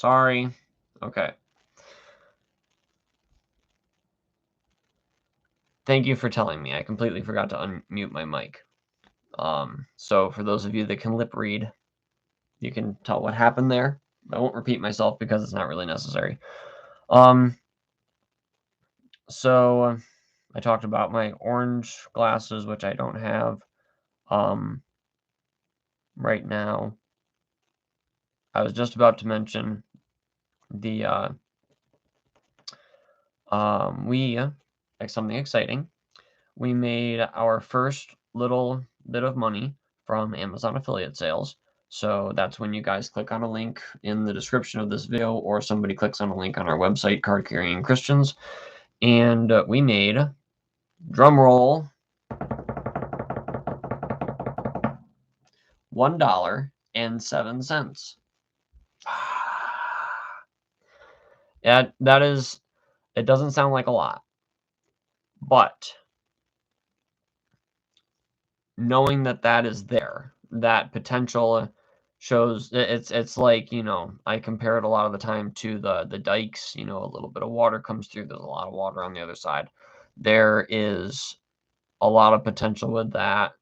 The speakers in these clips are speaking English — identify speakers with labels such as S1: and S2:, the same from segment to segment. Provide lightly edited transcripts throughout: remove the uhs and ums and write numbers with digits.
S1: Sorry. Okay. Thank you for telling me. I completely forgot to unmute my mic. So for those of you that can lip read, you can tell what happened there. I won't repeat myself because it's not really necessary. So I talked about my orange glasses, which I don't have right now. I was just about to mention the like something exciting. We made our first little bit of money from Amazon affiliate sales. So that's when you guys click on a link in the description of this video, or somebody clicks on a link on our website, Card Carrying Christians, and we made, drum roll, $1.07. That is, it doesn't sound like a lot, but knowing that that is there, that potential shows, it's like, you know, I compare it a lot of the time to the dikes. You know, a little bit of water comes through, there's a lot of water on the other side. There is a lot of potential with that,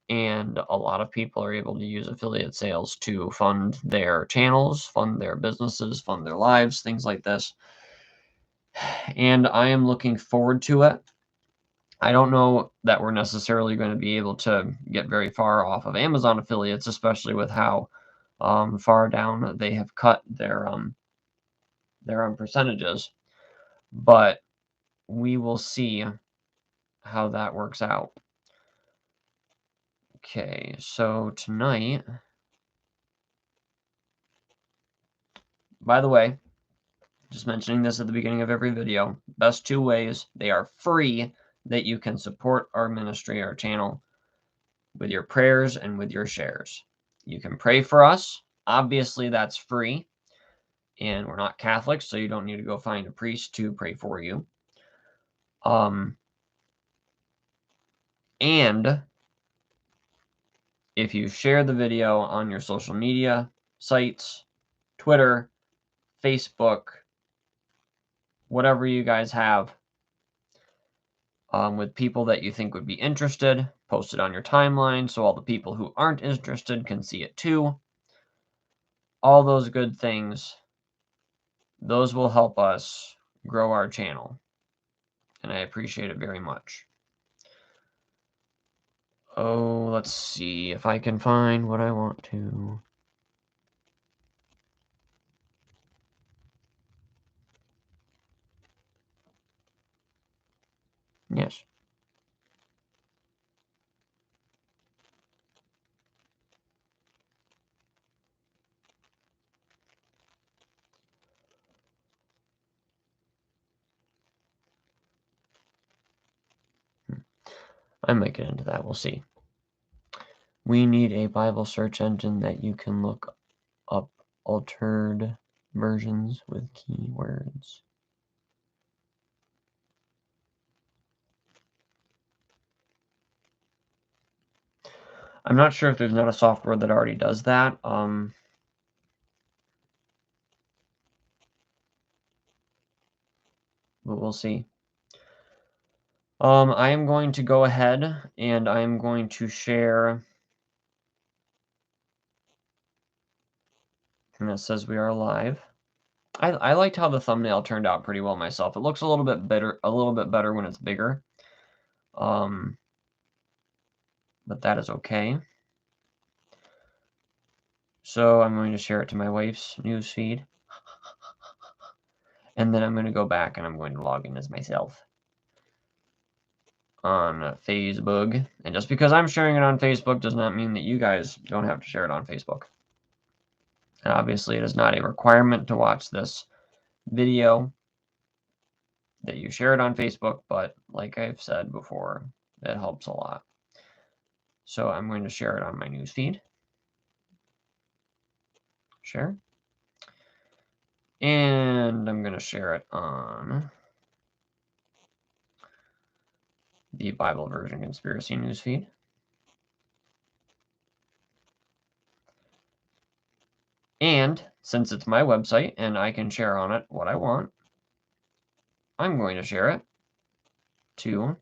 S1: and a lot of people are able to use affiliate sales to fund their channels, fund their businesses, fund their lives, things like this. And I am looking forward to it. I don't know that we're necessarily going to be able to get very far off of Amazon affiliates, especially with how far down they have cut their percentages. But we will see how that works out. Okay, so tonight, by the way, just mentioning this at the beginning of every video, best two ways, they are free, that you can support our ministry, our channel, with your prayers and with your shares. You can pray for us. Obviously, that's free. And we're not Catholics, so you don't need to go find a priest to pray for you. And if you share the video on your social media sites, Twitter, Facebook, whatever you guys have, with people that you think would be interested, post it on your timeline so all the people who aren't interested can see it too. All those good things, those will help us grow our channel, and I appreciate it very much. Oh, let's see if I can find what I want to. Yes. I might get into that. We'll see. We need a Bible search engine that you can look up altered versions with keywords. I'm not sure if there's not a software that already does that. But we'll see. I am going to go ahead and I am going to share. And it says we are live. I liked how the thumbnail turned out pretty well myself. It looks a little bit better when it's bigger. But that is okay. So I'm going to share it to my wife's news feed. And then I'm going to go back and I'm going to log in as myself on Facebook. And just because I'm sharing it on Facebook does not mean that you guys don't have to share it on Facebook. And obviously it is not a requirement to watch this video that you share it on Facebook, but like I've said before, it helps a lot. So I'm going to share it on my newsfeed. Share. And I'm going to share it on the Bible Version Conspiracy newsfeed. And since it's my website and I can share on it what I want, I'm going to share it to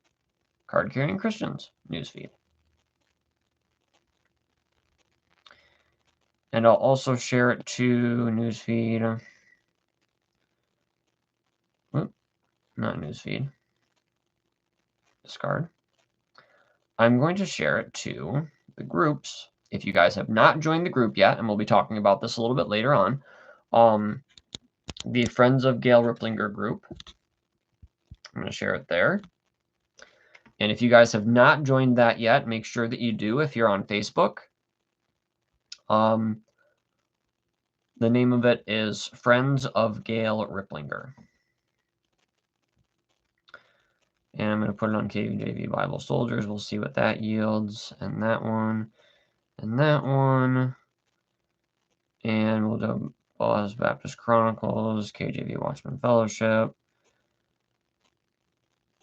S1: Card Carrying Christians newsfeed. And I'll also share it to newsfeed. Not newsfeed. Discard. I'm going to share it to the groups. If you guys have not joined the group yet, and we'll be talking about this a little bit later on, the Friends of Gail Riplinger group. I'm going to share it there. And if you guys have not joined that yet, make sure that you do if you're on Facebook. The name of it is Friends of Gail Riplinger. And I'm going to put it on KJV Bible Soldiers. We'll see what that yields. And that one. And that one. And we'll do Boaz Baptist Chronicles, KJV Watchman Fellowship.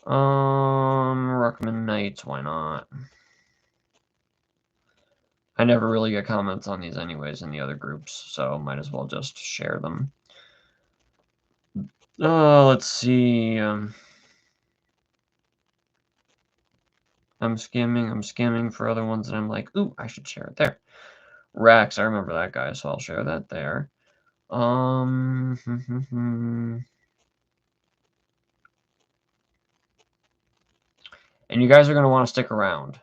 S1: Ruckman Knights, why not? I never really get comments on these anyways in the other groups, so might as well just share them. Let's see. I'm skimming for other ones that I'm like, ooh, I should share it there. Rex, I remember that guy, so I'll share that there. And you guys are going to want to stick around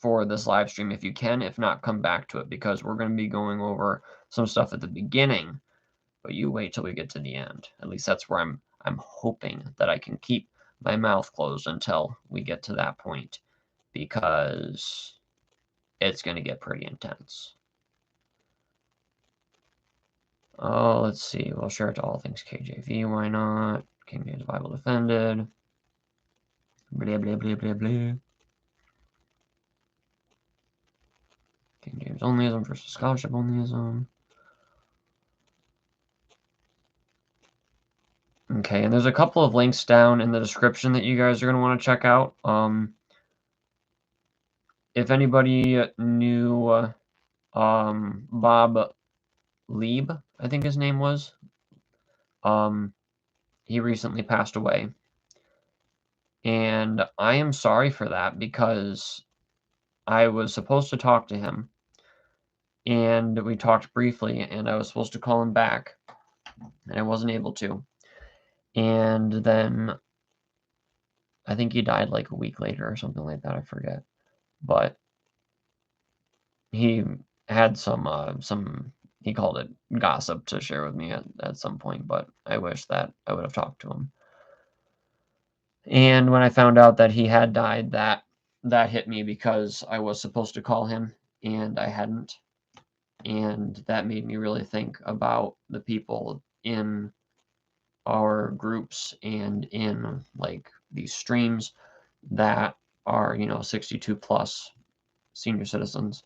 S1: for this live stream if you can. If not, come back to it because we're going to be going over some stuff at the beginning, but you wait till we get to the end. At least that's where I'm hoping that I can keep my mouth closed until we get to that point, because it's going to get pretty intense. Oh, let's see. We'll share it to all things KJV. Why not? King James Bible Defended. Blah, blah, blah, blah, blah. King James Onlyism versus Scholarship Onlyism. Okay, and there's a couple of links down in the description that you guys are going to want to check out. If anybody knew Bob Leeb, I think his name was, he recently passed away. And I am sorry for that because I was supposed to talk to him. And we talked briefly, and I was supposed to call him back, and I wasn't able to. And then I think he died like a week later or something like that. I forget. But he had some he called it gossip to share with me at some point, but I wish that I would have talked to him. And when I found out that he had died, that hit me because I was supposed to call him and I hadn't. And that made me really think about the people in our groups and in like these streams that are, 62 plus senior citizens.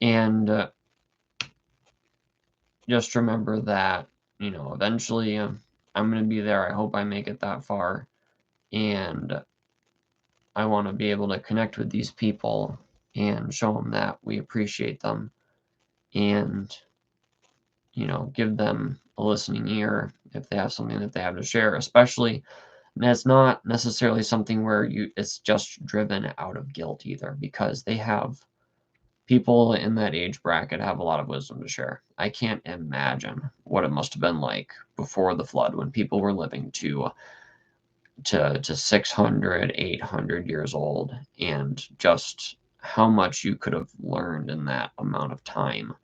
S1: And just remember that, eventually I'm going to be there. I hope I make it that far. And I want to be able to connect with these people and show them that we appreciate them and, give them a listening ear if they have something that they have to share, especially, and it's not necessarily something where it's just driven out of guilt either, because they have people in that age bracket have a lot of wisdom to share. I can't imagine what it must have been like before the flood when people were living to 600, 800 years old, and just how much you could have learned in that amount of time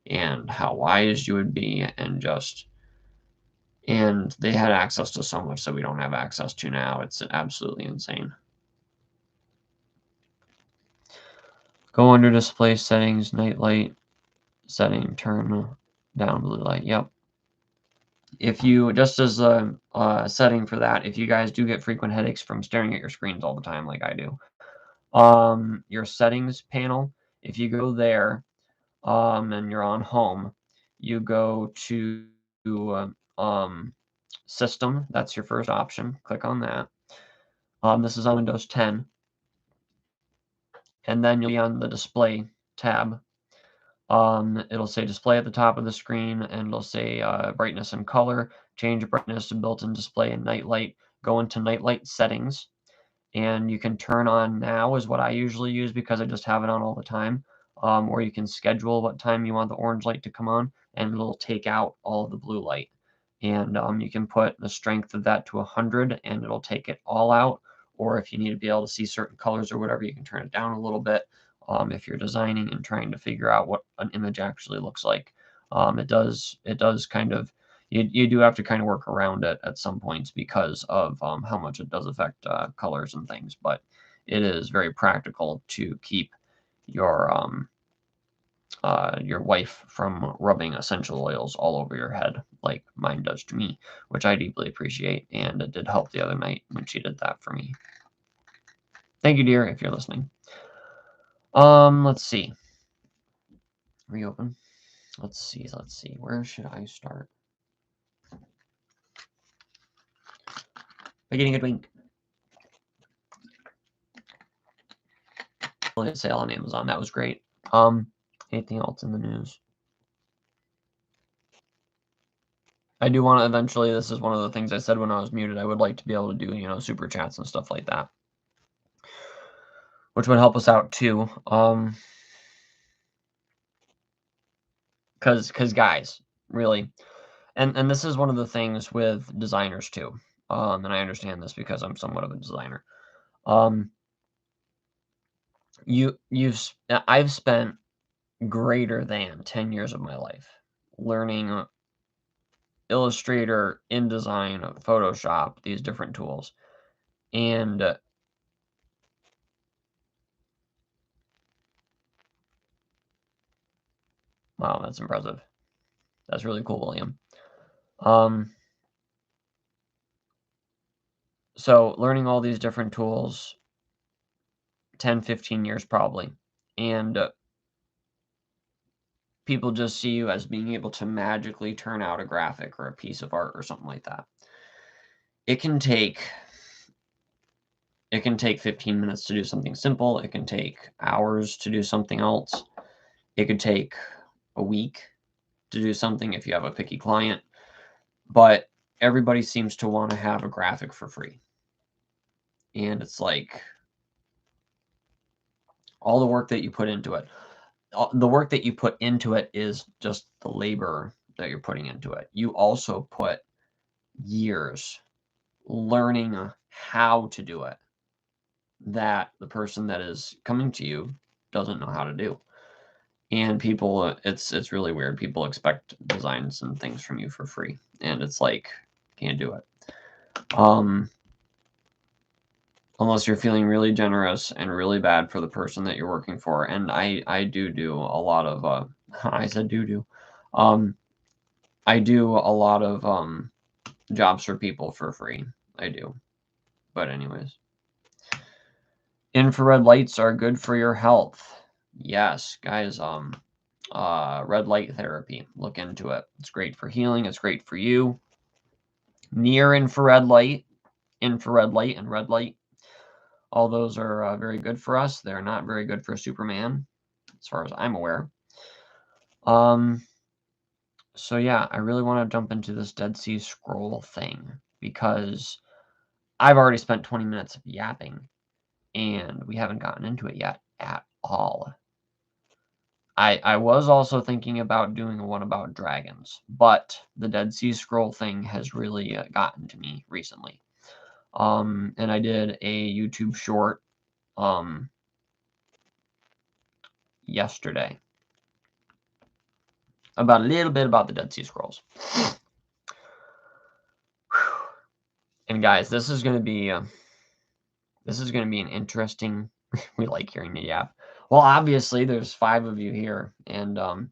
S1: and how wise you would be, and they had access to so much that we don't have access to now. It's absolutely insane. Go under display settings, night light setting, turn down blue light. Yep. If you, just as a setting for that, if you guys do get frequent headaches from staring at your screens all the time like I do, your settings panel, if you go there, and you're on home, you go to system. That's your first option. Click on that. This is on Windows 10. And then you'll be on the display tab. It'll say display at the top of the screen, and it'll say brightness and color, change brightness to built-in display and night light, go into night light settings, and you can turn on now is what I usually use because I just have it on all the time. Or you can schedule what time you want the orange light to come on, and it'll take out all of the blue light. And you can put the strength of that to 100, and it'll take it all out. Or if you need to be able to see certain colors or whatever, you can turn it down a little bit. If you're designing and trying to figure out what an image actually looks like, it does kind of, you do have to kind of work around it at some points because of how much it does affect colors and things. But it is very practical to keep your wife from rubbing essential oils all over your head like mine does to me, which I deeply appreciate, and it did help the other night when she did that for me. Thank you, dear, if you're listening. Let's see. Reopen. Let's see. Where should I start? By getting a drink. Sale on Amazon. That was great. Anything else in the news? I do want to eventually, this is one of the things I said when I was muted, I would like to be able to do, you know, super chats and stuff like that, which would help us out too. Because guys, really, and this is one of the things with designers too. And I understand this because I'm somewhat of a designer. I've spent greater than 10 years of my life learning Illustrator, InDesign, Photoshop, these different tools. And wow, that's impressive. That's really cool, William. So learning all these different tools, 10, 15 years probably. And people just see you as being able to magically turn out a graphic or a piece of art or something like that. It can take 15 minutes to do something simple. It can take hours to do something else. It could take a week to do something if you have a picky client. But everybody seems to want to have a graphic for free. And it's like all the work that you put into it. The work that you put into it is just the labor that you're putting into it. You also put years learning how to do it that the person that is coming to you doesn't know how to do. And people, it's really weird. People expect designs and things from you for free, and it's like, can't do it. Unless you're feeling really generous and really bad for the person that you're working for. And I do a lot of, I said do. I do a lot of jobs for people for free. I do. But anyways. Infrared lights are good for your health. Yes, guys, red light therapy. Look into it. It's great for healing. It's great for you. Near infrared light, and red light. All those are very good for us. They're not very good for Superman, as far as I'm aware. So yeah, I really want to jump into this Dead Sea Scroll thing because I've already spent 20 minutes of yapping, and we haven't gotten into it yet at all. I was also thinking about doing one about dragons, but the Dead Sea Scroll thing has really gotten to me recently. And I did a YouTube short yesterday about a little bit about the Dead Sea Scrolls. And guys, this is going to be an interesting. We like hearing the yap. Well, obviously, there's 5 of you here, and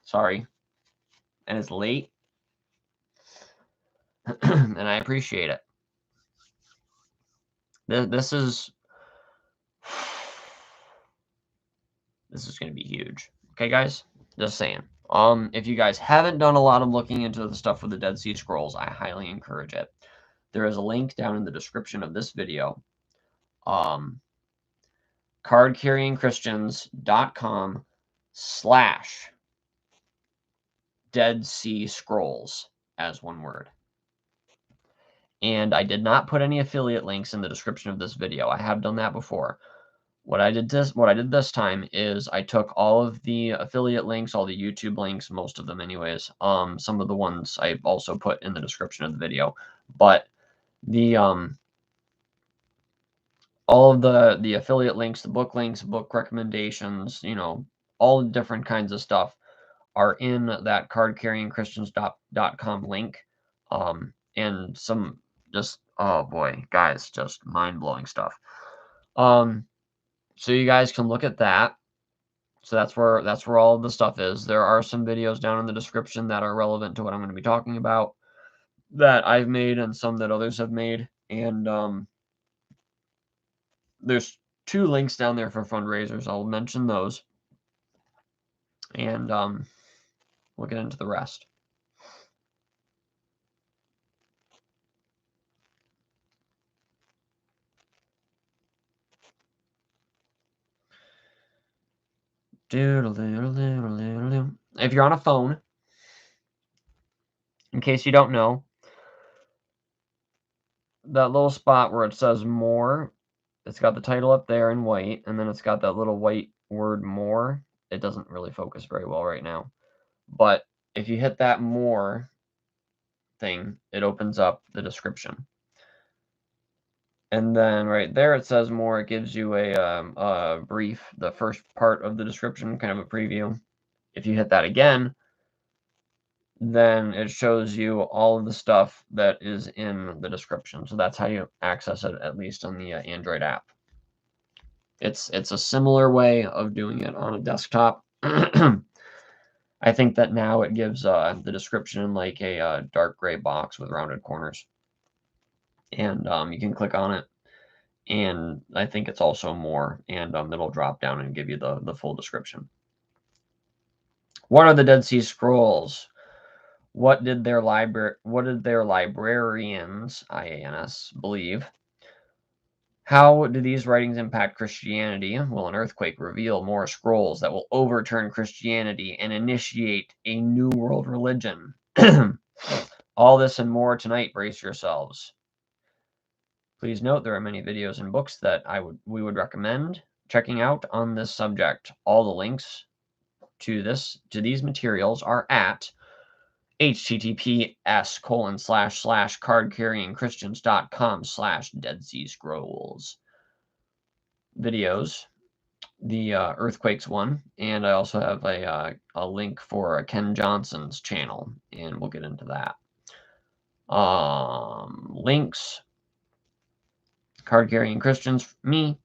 S1: sorry, and it's late, and I appreciate it. This is going to be huge. Okay, guys, just saying. If you guys haven't done a lot of looking into the stuff with the Dead Sea Scrolls, I highly encourage it. There is a link down in the description of this video. cardcarryingchristians.com/Dead Sea Scrolls as one word. And I did not put any affiliate links in the description of this video. I have done that before. What I did this time is I took all of the affiliate links, all the YouTube links, most of them anyways. Some of the ones I also put in the description of the video, but the all of the affiliate links, the book links, book recommendations, you know, all the different kinds of stuff are in that cardcarryingchristians.com link. And some just, oh boy, guys, just mind-blowing stuff. So you guys can look at that. So that's where all of the stuff is. There are some videos down in the description that are relevant to what I'm going to be talking about that I've made and some that others have made. And there's 2 links down there for fundraisers. I'll mention those. And we'll get into the rest. If you're on a phone, in case you don't know, that little spot where it says more, it's got the title up there in white, and then it's got that little white word more. It doesn't really focus very well right now. But if you hit that more thing, it opens up the description. And then right there it says more. It gives you a brief, the first part of the description, kind of a preview. If you hit that again, then it shows you all of the stuff that is in the description. So that's how you access it, at least on the Android app. It's a similar way of doing it on a desktop. I think that now it gives the description in like a dark gray box with rounded corners. And you can click on it. And I think it's also more. And it'll drop down and give you the full description. What are the Dead Sea Scrolls? What did their librarians, IANS, believe? How do these writings impact Christianity? Will an earthquake reveal more scrolls that will overturn Christianity and initiate a new world religion? All this and more tonight. Brace yourselves. Please note there are many videos and books that we would recommend checking out on this subject. All the links to these materials are at https://cardcarryingchristians.com/Dead Sea Scrolls. Videos, the earthquakes one, and I also have a link for Ken Johnson's channel, and we'll get into that. Links, Card Carrying Christians, me.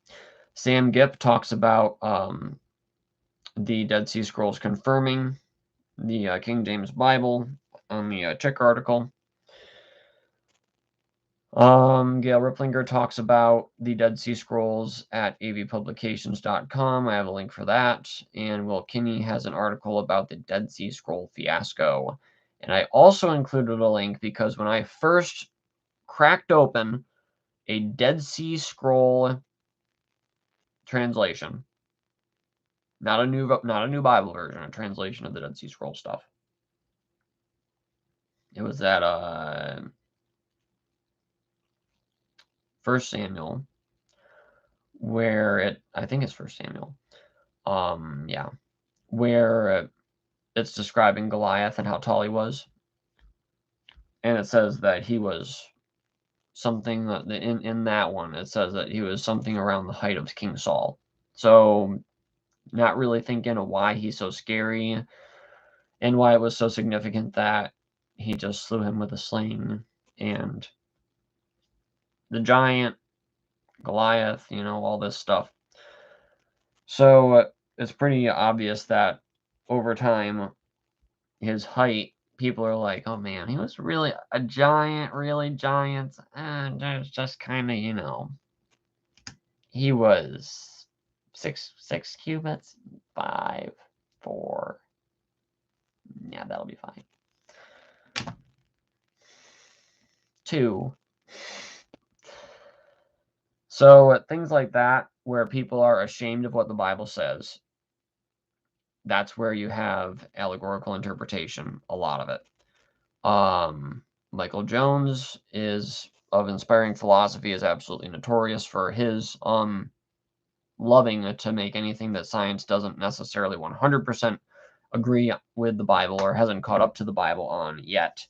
S1: Sam Gipp talks about the Dead Sea Scrolls confirming the King James Bible on the Chick article. Gail Riplinger talks about the Dead Sea Scrolls at avpublications.com. I have a link for that. And Will Kinney has an article about the Dead Sea Scroll fiasco. And I also included a link because when I first cracked open a Dead Sea Scroll translation, not a new Bible version, a translation of the Dead Sea Scroll stuff. It was at 1 Samuel, where I think it's 1 Samuel. Yeah, where it's describing Goliath and how tall he was, and it says that he was something that in that one it says that he was something around the height of King Saul. So, not really thinking of why he's so scary and why it was so significant that he just slew him with a sling. And the giant Goliath, you know, all this stuff. So it's pretty obvious that over time, his height, people are like, oh man, he was really a giant, really giant. And there's just kind of, you know, he was six cubits, 5, 4. Yeah, that'll be fine. 2. So things like that, where people are ashamed of what the Bible says, that's where you have allegorical interpretation, a lot of it. Michael Jones is of inspiring philosophy is absolutely notorious for his loving to make anything that science doesn't necessarily 100% agree with the Bible or hasn't caught up to the Bible on yet.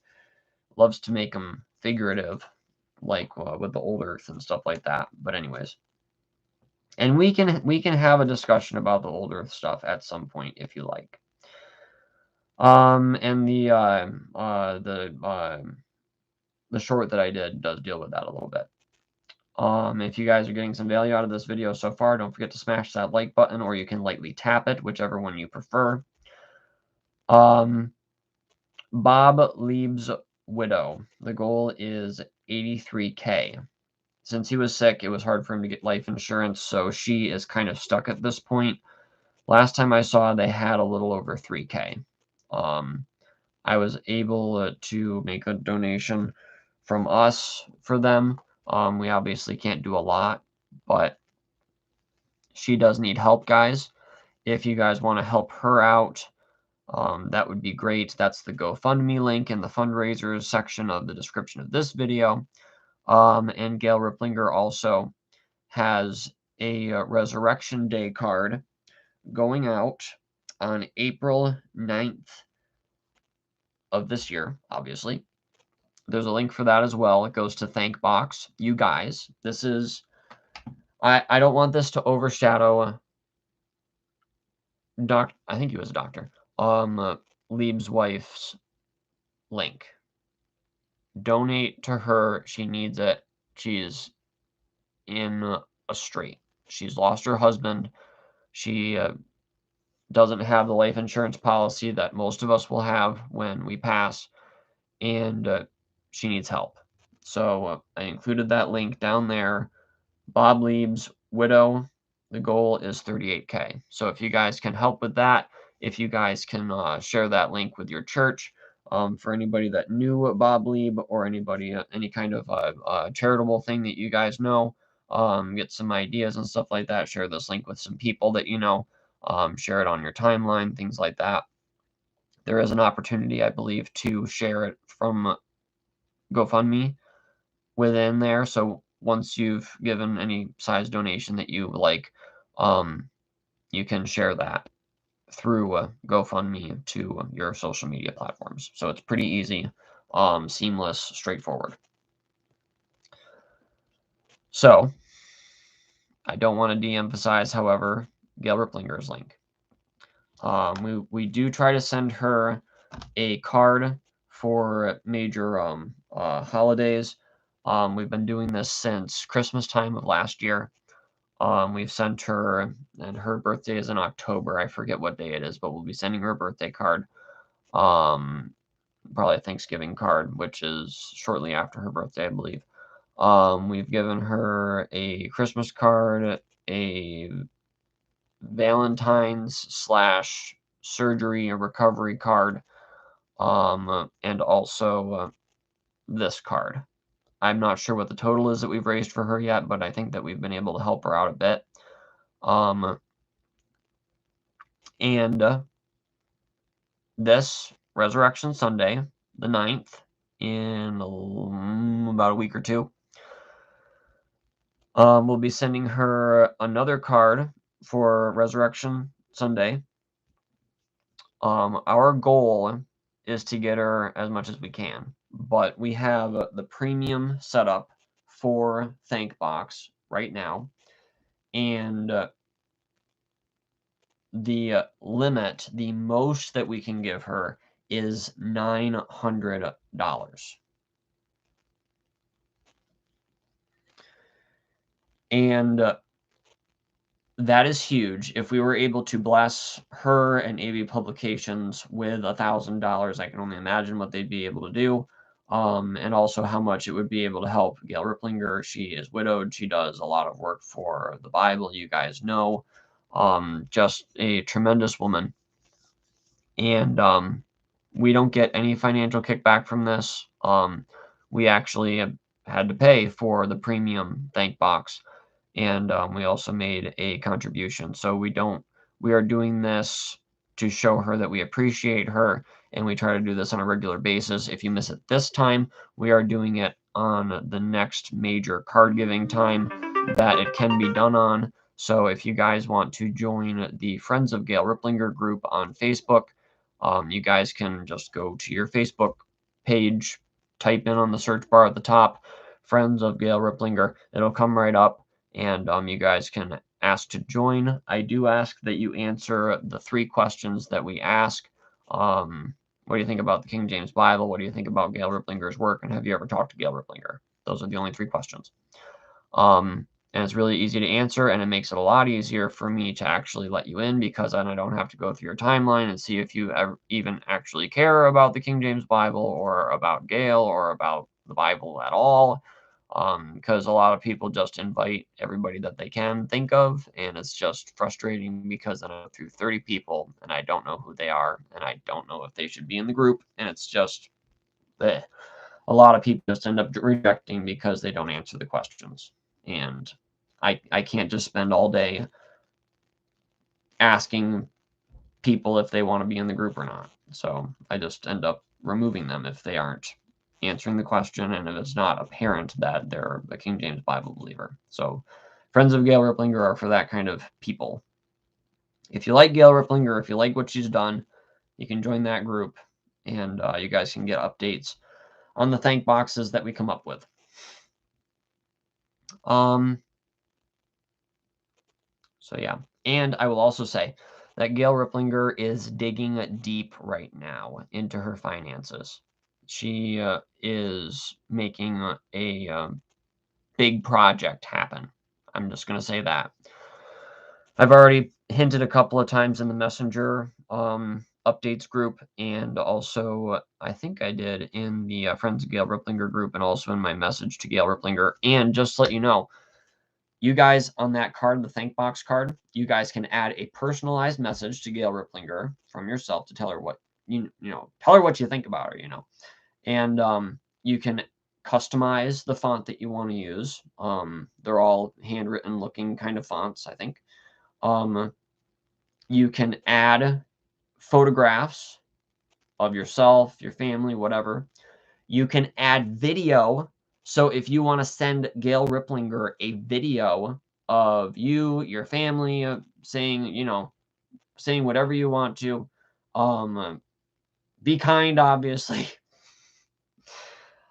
S1: Loves to make them figurative, like with the old Earth and stuff like that. But anyways, and we can have a discussion about the old Earth stuff at some point if you like. And the short that I did does deal with that a little bit. If you guys are getting some value out of this video so far, don't forget to smash that like button, or you can lightly tap it, whichever one you prefer. Bob Leib's widow. The goal is $83K. Since he was sick, it was hard for him to get life insurance, so she is kind of stuck at this point. Last time I saw, they had a little over $3K. I was able to make a donation from us for them. We obviously can't do a lot, but she does need help, guys. If you guys want to help her out, that would be great. That's the GoFundMe link in the fundraisers section of the description of this video. And Gail Riplinger also has a Resurrection Day card going out on April 9th of this year, obviously. There's a link for that as well. It goes to Thankbox. You guys, this is... I don't want this to overshadow I think he was a doctor. Leib's wife's link. Donate to her. She needs it. She's in a strait. She's lost her husband. She doesn't have the life insurance policy that most of us will have when we pass, and she needs help. So I included that link down there. Bob Leib's widow, the goal is $38K. So if you guys can help with that, if you guys can share that link with your church, for anybody that knew Bob Leib or anybody, any kind of charitable thing that you guys know, get some ideas and stuff like that, share this link with some people that you know, share it on your timeline, things like that. There is an opportunity, I believe, to share it from GoFundMe within there. So once you've given any size donation that you like, you can share that through GoFundMe to your social media platforms. So it's pretty easy, seamless, straightforward. So I don't want to de-emphasize, however, Gail Riplinger's link. We do try to send her a card for major holidays. We've been doing this since Christmas time of last year. We've sent her, and her birthday is in October. I forget what day it is, but we'll be sending her a birthday card. Probably a Thanksgiving card, which is shortly after her birthday, I believe. We've given her a Christmas card, a Valentine's / surgery or recovery card, and also this card. I'm not sure what the total is that we've raised for her yet, but I think that we've been able to help her out a bit. And this Resurrection Sunday, the 9th, in about a week or two, we'll be sending her another card for Resurrection Sunday. Our goal is to get her as much as we can, but we have the premium setup for Thankbox right now, and the limit, the most that we can give her is $900. And that is huge. If we were able to bless her and AV Publications with $1,000, I can only imagine what they'd be able to do. And also how much it would be able to help Gail Riplinger. She is widowed. She does a lot of work for the Bible, you guys know. Just a tremendous woman. And we don't get any financial kickback from this. We actually had to pay for the premium Thankbox. and we also made a contribution. So we are doing this to show her that we appreciate her, and we try to do this on a regular basis. If you miss it this time, we are doing it on the next major card giving time that it can be done on. So if you guys want to join the Friends of Gail Riplinger group on Facebook, you guys can just go to your Facebook page, type in on the search bar at the top, Friends of Gail Riplinger. It'll come right up, and you guys can ask to join. I do ask that you answer the 3 questions that we ask. What do you think about the King James Bible? What do you think about Gail Riplinger's work? And have you ever talked to Gail Riplinger? Those are the only 3 questions. And it's really easy to answer, and it makes it a lot easier for me to actually let you in, because then I don't have to go through your timeline and see if you ever even actually care about the King James Bible or about Gail or about the Bible at all. Because a lot of people just invite everybody that they can think of, and it's just frustrating because then I go through 30 people and I don't know who they are, and I don't know if they should be in the group, and it's just bleh. A lot of people just end up rejecting because they don't answer the questions. And I can't just spend all day asking people if they want to be in the group or not. So I just end up removing them if they aren't answering the question and if it's not apparent that they're a King James Bible believer. So Friends of Gail Riplinger are for that kind of people. If you like Gail Riplinger, if you like what she's done, you can join that group, and you guys can get updates on the thank boxes that we come up with. So yeah, and I will also say that Gail Riplinger is digging deep right now into her finances. She is making a big project happen. I'm just going to say that. I've already hinted a couple of times in the Messenger updates group, and also I think I did in the Friends of Gail Riplinger group, and also in my message to Gail Riplinger. And just to let you know, you guys on that card, the thank box card, you guys can add a personalized message to Gail Riplinger from yourself to tell her what tell her what you think about her, and you can customize the font that you want to use. They're all handwritten looking kind of fonts, I think. You can add photographs of yourself, your family, whatever. You can add video. So if you want to send Gail Riplinger a video of you, your family, saying whatever you want to, be kind, obviously.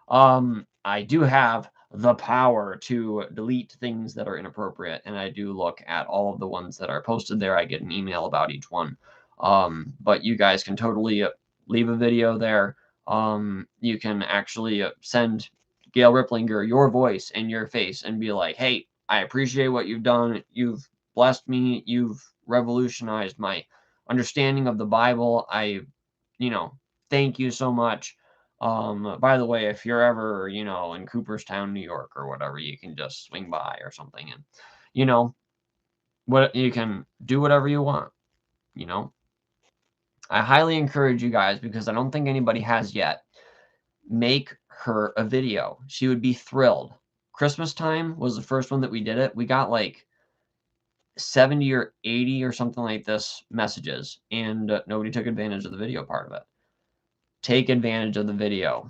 S1: I do have the power to delete things that are inappropriate, and I do look at all of the ones that are posted there. I get an email about each one. But you guys can totally leave a video there. You can actually send Gail Riplinger your voice and your face and be like, hey, I appreciate what you've done. You've blessed me. You've revolutionized my understanding of the Bible. Thank you so much. By the way, if you're ever, in Cooperstown, New York or whatever, you can just swing by or something, and, what you can do whatever you want, I highly encourage you guys, because I don't think anybody has yet, make her a video. She would be thrilled. Christmas time was the first one that we did it. We got like 70 or 80 or something like this messages, and nobody took advantage of the video part of it. Take advantage of the video.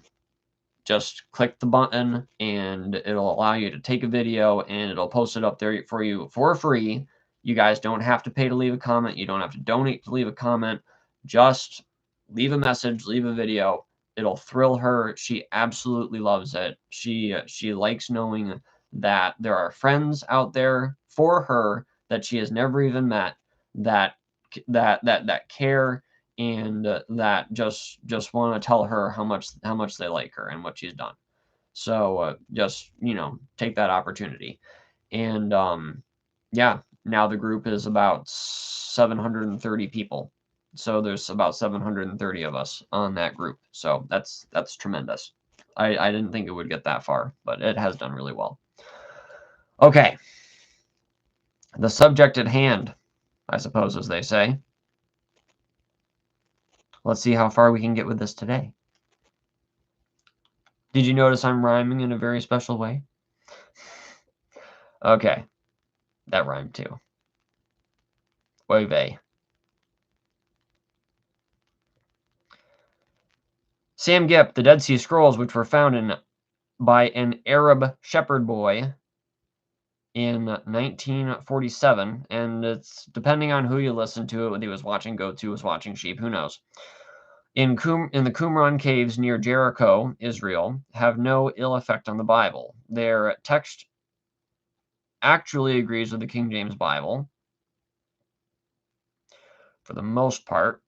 S1: Just click the button and it'll allow you to take a video, and it'll post it up there for you for free. You guys don't have to pay to leave a comment. You don't have to donate to leave a comment. Just leave a message, leave a video. It'll thrill her. She absolutely loves it. She likes knowing that there are friends out there for her that she has never even met that care, and that just want to tell her how much they like her and what she's done. So just take that opportunity. And yeah, now the group is about 730 people. So there's about 730 of us on that group. So that's tremendous. I didn't think it would get that far, but it has done really well. Okay. The subject at hand, I suppose, as they say. Let's see how far we can get with this today. Did you notice I'm rhyming in a very special way? Okay. That rhymed too. Oy vey. Sam Gipp, the Dead Sea Scrolls, which were found by an Arab shepherd boy in 1947, and it's depending on who you listen to, whether he was watching goats, he was watching sheep, who knows. In the Qumran caves near Jericho, Israel, have no ill effect on the Bible. Their text actually agrees with the King James Bible for the most part.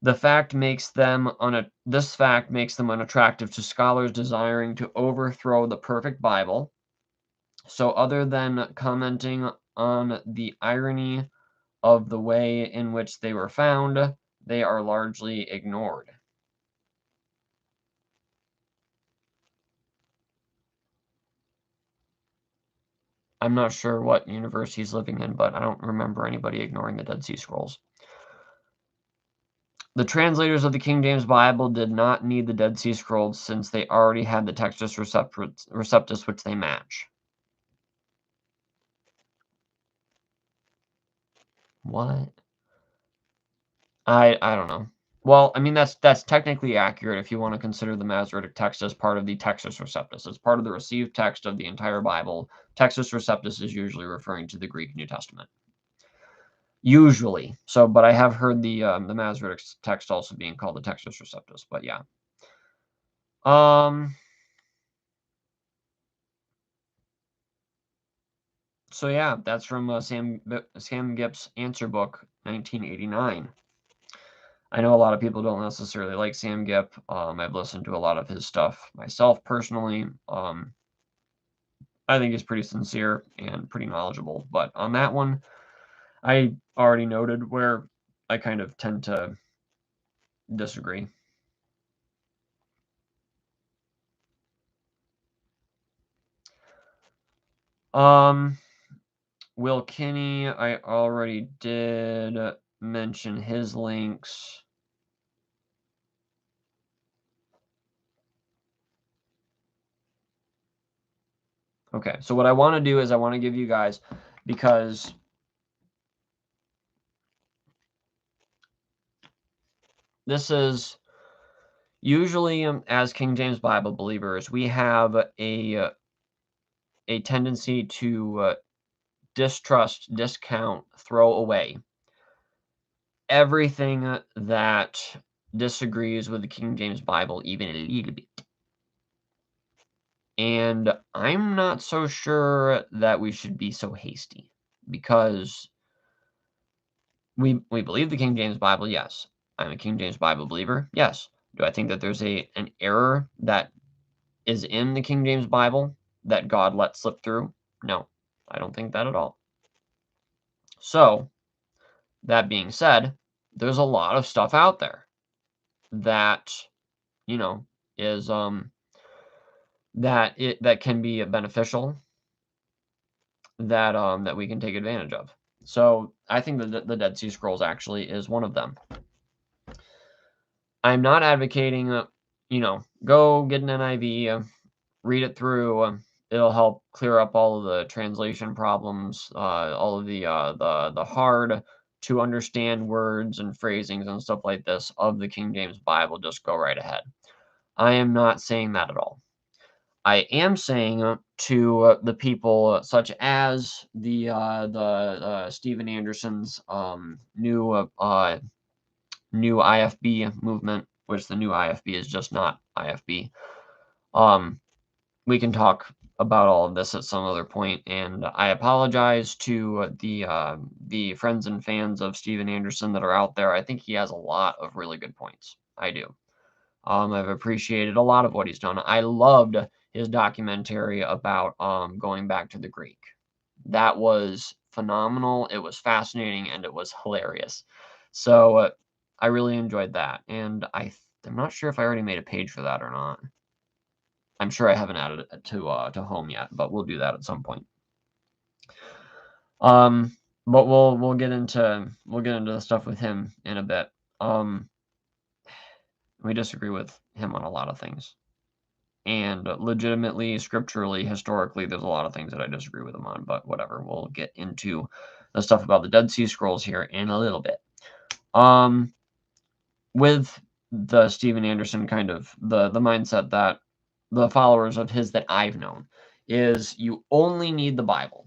S1: This fact makes them unattractive to scholars desiring to overthrow the perfect Bible. So other than commenting on the irony of the way in which they were found, they are largely ignored. I'm not sure what universe he's living in, but I don't remember anybody ignoring the Dead Sea Scrolls. The translators of the King James Bible did not need the Dead Sea Scrolls since they already had the Textus Receptus, which they match. What? I don't know. Well, I mean, that's technically accurate if you want to consider the Masoretic text as part of the Textus Receptus. It's part of the received text of the entire Bible. Textus Receptus is usually referring to the Greek New Testament. Usually. So, but I have heard the Masoretic text also being called the Textus Receptus, but yeah. So yeah, that's from Sam Gipp's Answer Book, 1989. I know a lot of people don't necessarily like Sam Gipp. I've listened to a lot of his stuff myself personally. I think he's pretty sincere and pretty knowledgeable. But on that one, I already noted where I kind of tend to disagree. Will Kinney, I already did mention his links. Okay, so what I want to do is I want to give you guys, because this is usually, as King James Bible believers, we have a tendency to distrust, discount, throw away everything that disagrees with the King James Bible even a little bit. And I'm not so sure that we should be so hasty, because we believe the King James Bible, yes. I'm a King James Bible believer, yes. Do I think that there's an error that is in the King James Bible that God let slip through? No, I don't think that at all. So, that being said, there's a lot of stuff out there that, you know, is that can be beneficial, that we can take advantage of. So I think the Dead Sea Scrolls actually is one of them. I'm not advocating, go get an NIV, read it through. It'll help clear up all of the translation problems, all of the hard to understand words and phrasings and stuff like this of the King James Bible. Just go right ahead. I am not saying that at all. I am saying to the people such as the Stephen Anderson's new IFB movement, which the new IFB is just not IFB. We can talk about all of this at some other point, and I apologize to the friends and fans of Stephen Anderson that are out there. I think he has a lot of really good points. I do. I've appreciated a lot of what he's done. I loved his documentary about going back to the Greek. That was phenomenal. It was fascinating, and it was hilarious. So I really enjoyed that, and I'm not sure if I already made a page for that or not. I'm sure I haven't added it to home yet, but we'll do that at some point. But we'll get into the stuff with him in a bit. We disagree with him on a lot of things. And legitimately, scripturally, historically, there's a lot of things that I disagree with him on, but whatever. We'll get into the stuff about the Dead Sea Scrolls here in a little bit. With the Steven Anderson kind of the mindset that the followers of his that I've known is you only need the Bible,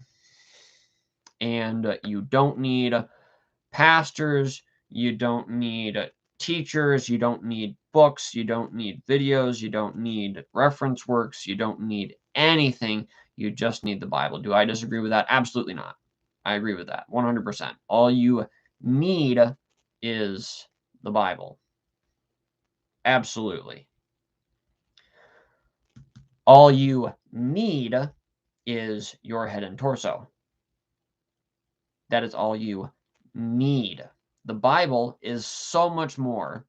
S1: and you don't need pastors, you don't need teachers, you don't need books, you don't need videos, you don't need reference works, you don't need anything. You just need the Bible. Do I disagree with that? Absolutely not. I agree with that 100%. All you need is the Bible. Absolutely. All you need is your head and torso. That is all you need. The Bible is so much more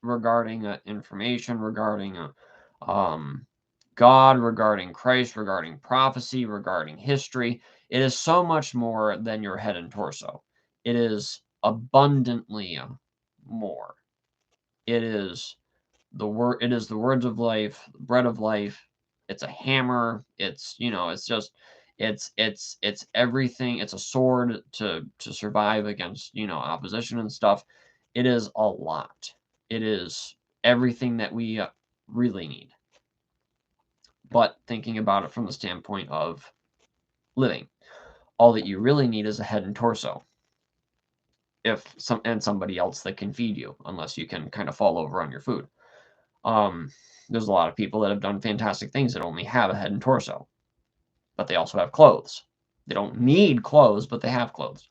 S1: regarding information, regarding God, regarding Christ, regarding prophecy, regarding history. It is so much more than your head and torso. It is abundantly more. It is the word. It is the words of life, bread of life. It's a hammer. It's it's just it's everything. It's a sword to survive against opposition and stuff. It is a lot. It is everything that we really need. But thinking about it from the standpoint of living, all that you really need is a head and torso. And somebody else that can feed you, unless you can kind of fall over on your food. There's a lot of people that have done fantastic things that only have a head and torso, but they also have clothes. They don't need clothes, but they have clothes.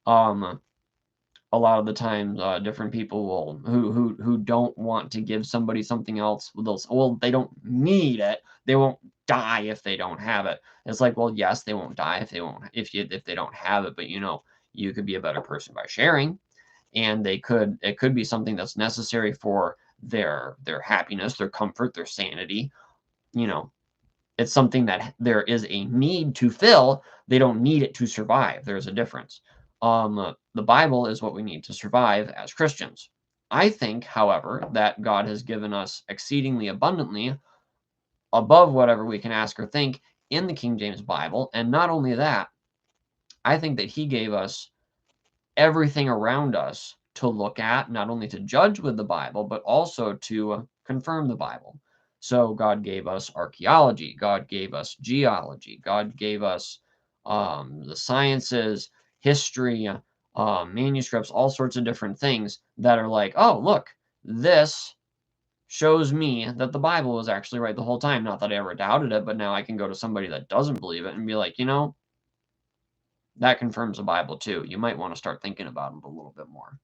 S1: A lot of the times, different people will who don't want to give somebody something else. Well, they don't need it. They won't die if they don't have it. It's like, well, yes, they won't die if they don't have it, but you could be a better person by sharing, and it could be something that's necessary for their happiness, their comfort, their sanity. It's something that there is a need to fill. They don't need it to survive. There's a difference. The Bible is what we need to survive as Christians. I think, however, that God has given us exceedingly abundantly above whatever we can ask or think in the King James Bible. And not only that, I think that he gave us everything around us to look at, not only to judge with the Bible, but also to confirm the Bible. So God gave us archaeology, God gave us geology, God gave us the sciences, history, manuscripts, all sorts of different things that are like, oh, look, this shows me that the Bible was actually right the whole time. Not that I ever doubted it, but now I can go to somebody that doesn't believe it and be like, that confirms the Bible too. You might want to start thinking about it a little bit more.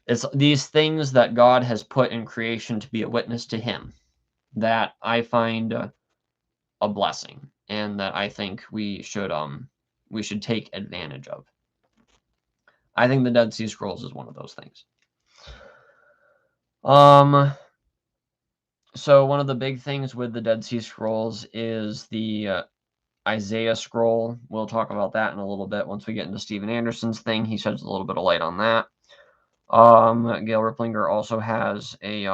S1: It's these things that God has put in creation to be a witness to him that I find a blessing, and that I think we should take advantage of. I think the Dead Sea Scrolls is one of those things. So one of the big things with the Dead Sea Scrolls is the Isaiah scroll. We'll talk about that in a little bit once we get into Steven Anderson's thing. He sheds a little bit of light on that. Gail Riplinger also has a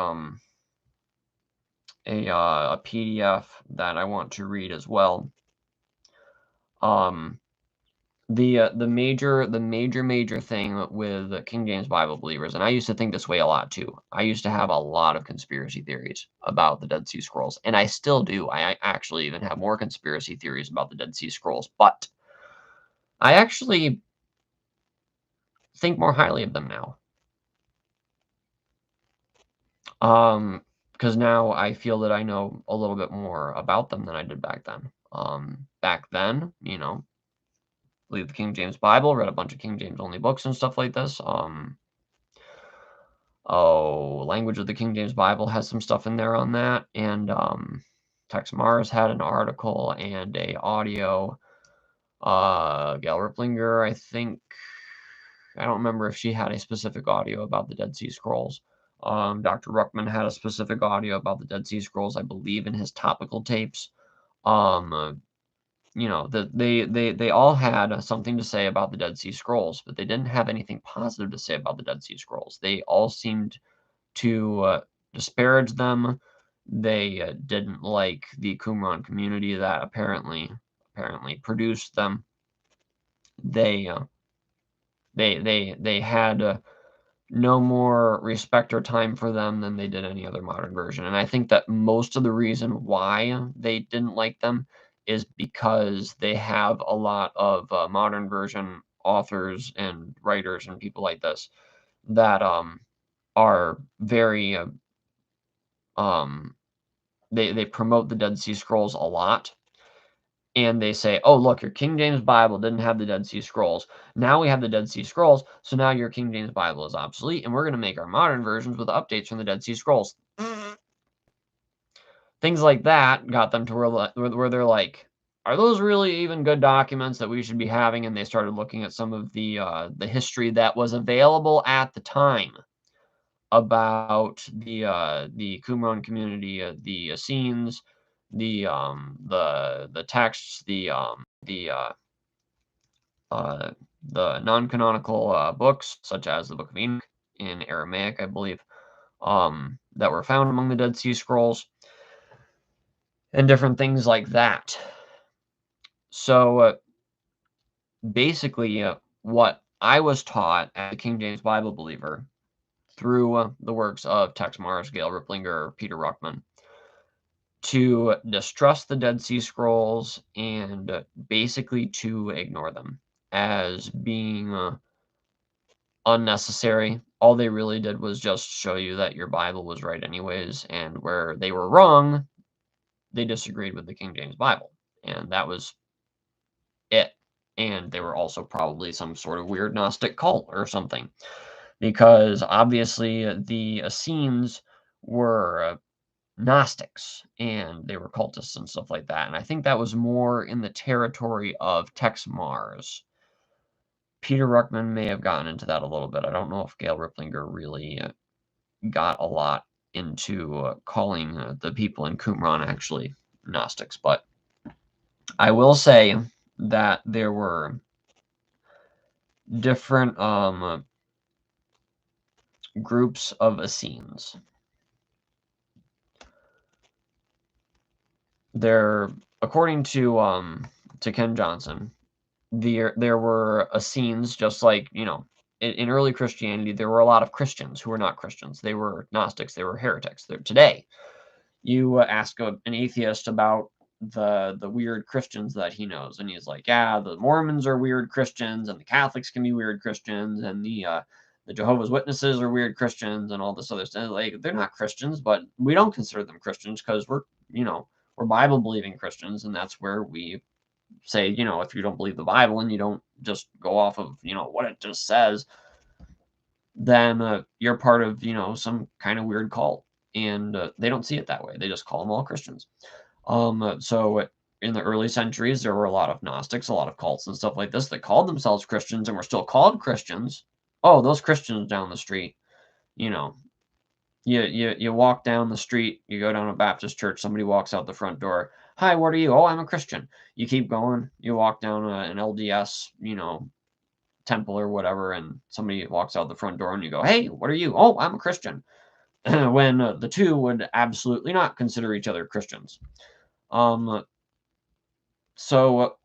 S1: PDF that I want to read as well. The major thing with King James Bible believers, and I used to think this way a lot too. I used to have a lot of conspiracy theories about the Dead Sea Scrolls, and I still do. I actually even have more conspiracy theories about the Dead Sea Scrolls, but I actually think more highly of them now. Because now I feel that I know a little bit more about them than I did back then. Back then, believe the King James Bible, read a bunch of King James only books and stuff like this. Language of the King James Bible has some stuff in there on that, and Tex Mars had an article and a audio. Gail Riplinger, I don't remember if she had a specific audio about the Dead Sea Scrolls. Dr. Ruckman had a specific audio about the Dead Sea Scrolls, I believe, in his topical tapes. They all had something to say about the Dead Sea Scrolls, but they didn't have anything positive to say about the Dead Sea Scrolls. They all seemed to disparaged them. They didn't like the Qumran community that apparently produced them. They had no more respect or time for them than they did any other modern version. And I think that most of the reason why they didn't like them is because they have a lot of modern version authors and writers and people like this that are very they promote the Dead Sea Scrolls a lot. And they say, oh, look, your King James Bible didn't have the Dead Sea Scrolls. Now we have the Dead Sea Scrolls, so now your King James Bible is obsolete, and we're going to make our modern versions with updates from the Dead Sea Scrolls. Things like that got them to where they're like, are those really even good documents that we should be having? And they started looking at some of the history that was available at the time about the Qumran community, the Essenes, the texts, the non-canonical books, such as the Book of Enoch in Aramaic, I believe, that were found among the Dead Sea Scrolls, and different things like that. So basically, what I was taught as a King James Bible believer through the works of Tex Mars, Gail Riplinger, Peter Ruckman, to distrust the Dead Sea Scrolls and basically to ignore them as being unnecessary. All they really did was just show you that your Bible was right anyways, and where they were wrong, they disagreed with the King James Bible, and that was it. And they were also probably some sort of weird Gnostic cult or something, because obviously the Essenes were Gnostics, and they were cultists and stuff like that, and I think that was more in the territory of Tex Mars. Peter Ruckman may have gotten into that a little bit. I don't know if Gail Riplinger really got a lot into calling the people in Qumran actually Gnostics, but I will say that there were different groups of Essenes. There, according to Ken Johnson, there were Essenes, just like, in early Christianity, there were a lot of Christians who were not Christians. They were Gnostics. They were heretics. Today, you ask an atheist about the weird Christians that he knows, and he's like, yeah, the Mormons are weird Christians, and the Catholics can be weird Christians, and the Jehovah's Witnesses are weird Christians, and all this other stuff. Like, they're not Christians, but we don't consider them Christians because we're Bible believing Christians, and that's where we say, if you don't believe the Bible and you don't just go off of, what it just says, then you're part of, some kind of weird cult. And they don't see it that way. They just call them all Christians. So in the early centuries, there were a lot of Gnostics, a lot of cults and stuff like this that called themselves Christians and were still called Christians. Oh, those Christians down the street, you walk down the street, you go down a Baptist church, somebody walks out the front door. Hi, what are you? Oh, I'm a Christian. You keep going, you walk down an LDS, temple or whatever, and somebody walks out the front door and you go, hey, what are you? Oh, I'm a Christian. When the two would absolutely not consider each other Christians. So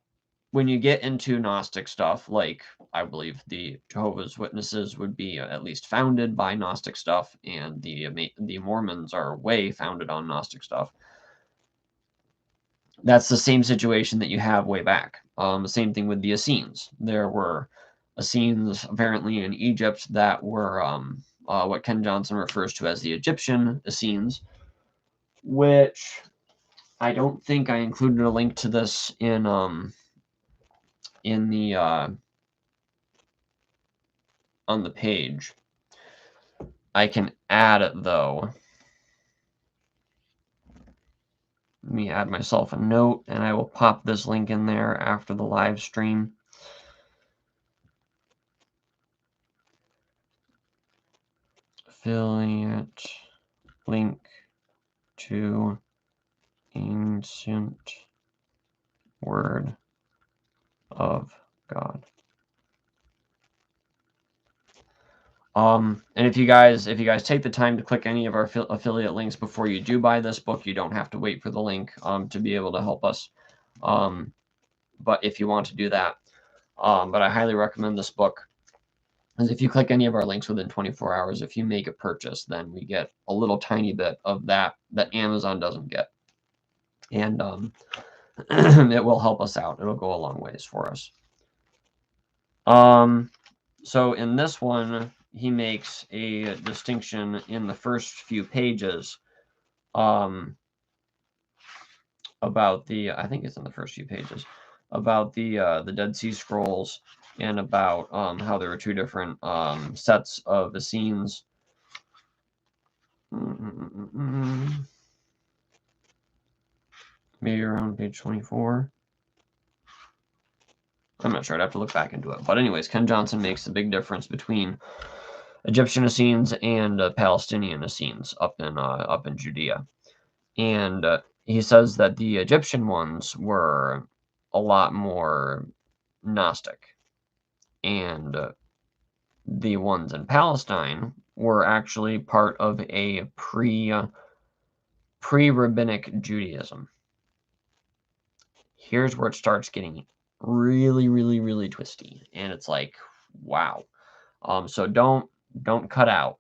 S1: when you get into Gnostic stuff, like I believe the Jehovah's Witnesses would be at least founded by Gnostic stuff, and the Mormons are way founded on Gnostic stuff. That's the same situation that you have way back. The same thing with the Essenes. There were Essenes apparently in Egypt that were what Ken Johnson refers to as the Egyptian Essenes, which I don't think I included a link to this in the on the page. I can add it though. Let me add myself a note, and I will pop this link in there after the live stream. Affiliate link to ancient word of God. And if you guys take the time to click any of our affiliate links before you do buy this book, you don't have to wait for the link to be able to help us. But if you want to do that, but I highly recommend this book. Because if you click any of our links within 24 hours, if you make a purchase, then we get a little tiny bit of that Amazon doesn't get. And it will help us out. It'll go a long ways for us. So in this one, he makes a distinction in the first few pages about the, I think it's in the first few pages, about the Dead Sea Scrolls, and about how there were two different sets of Essenes. Maybe around page 24. I'm not sure. I'd have to look back into it. But anyways, Ken Johnson makes a big difference between Egyptian Essenes and Palestinian Essenes up in Judea. And he says that the Egyptian ones were a lot more Gnostic. And the ones in Palestine were actually part of a pre-rabbinic Judaism. Here's where it starts getting really, really, really twisty. And it's like, wow. So don't cut out.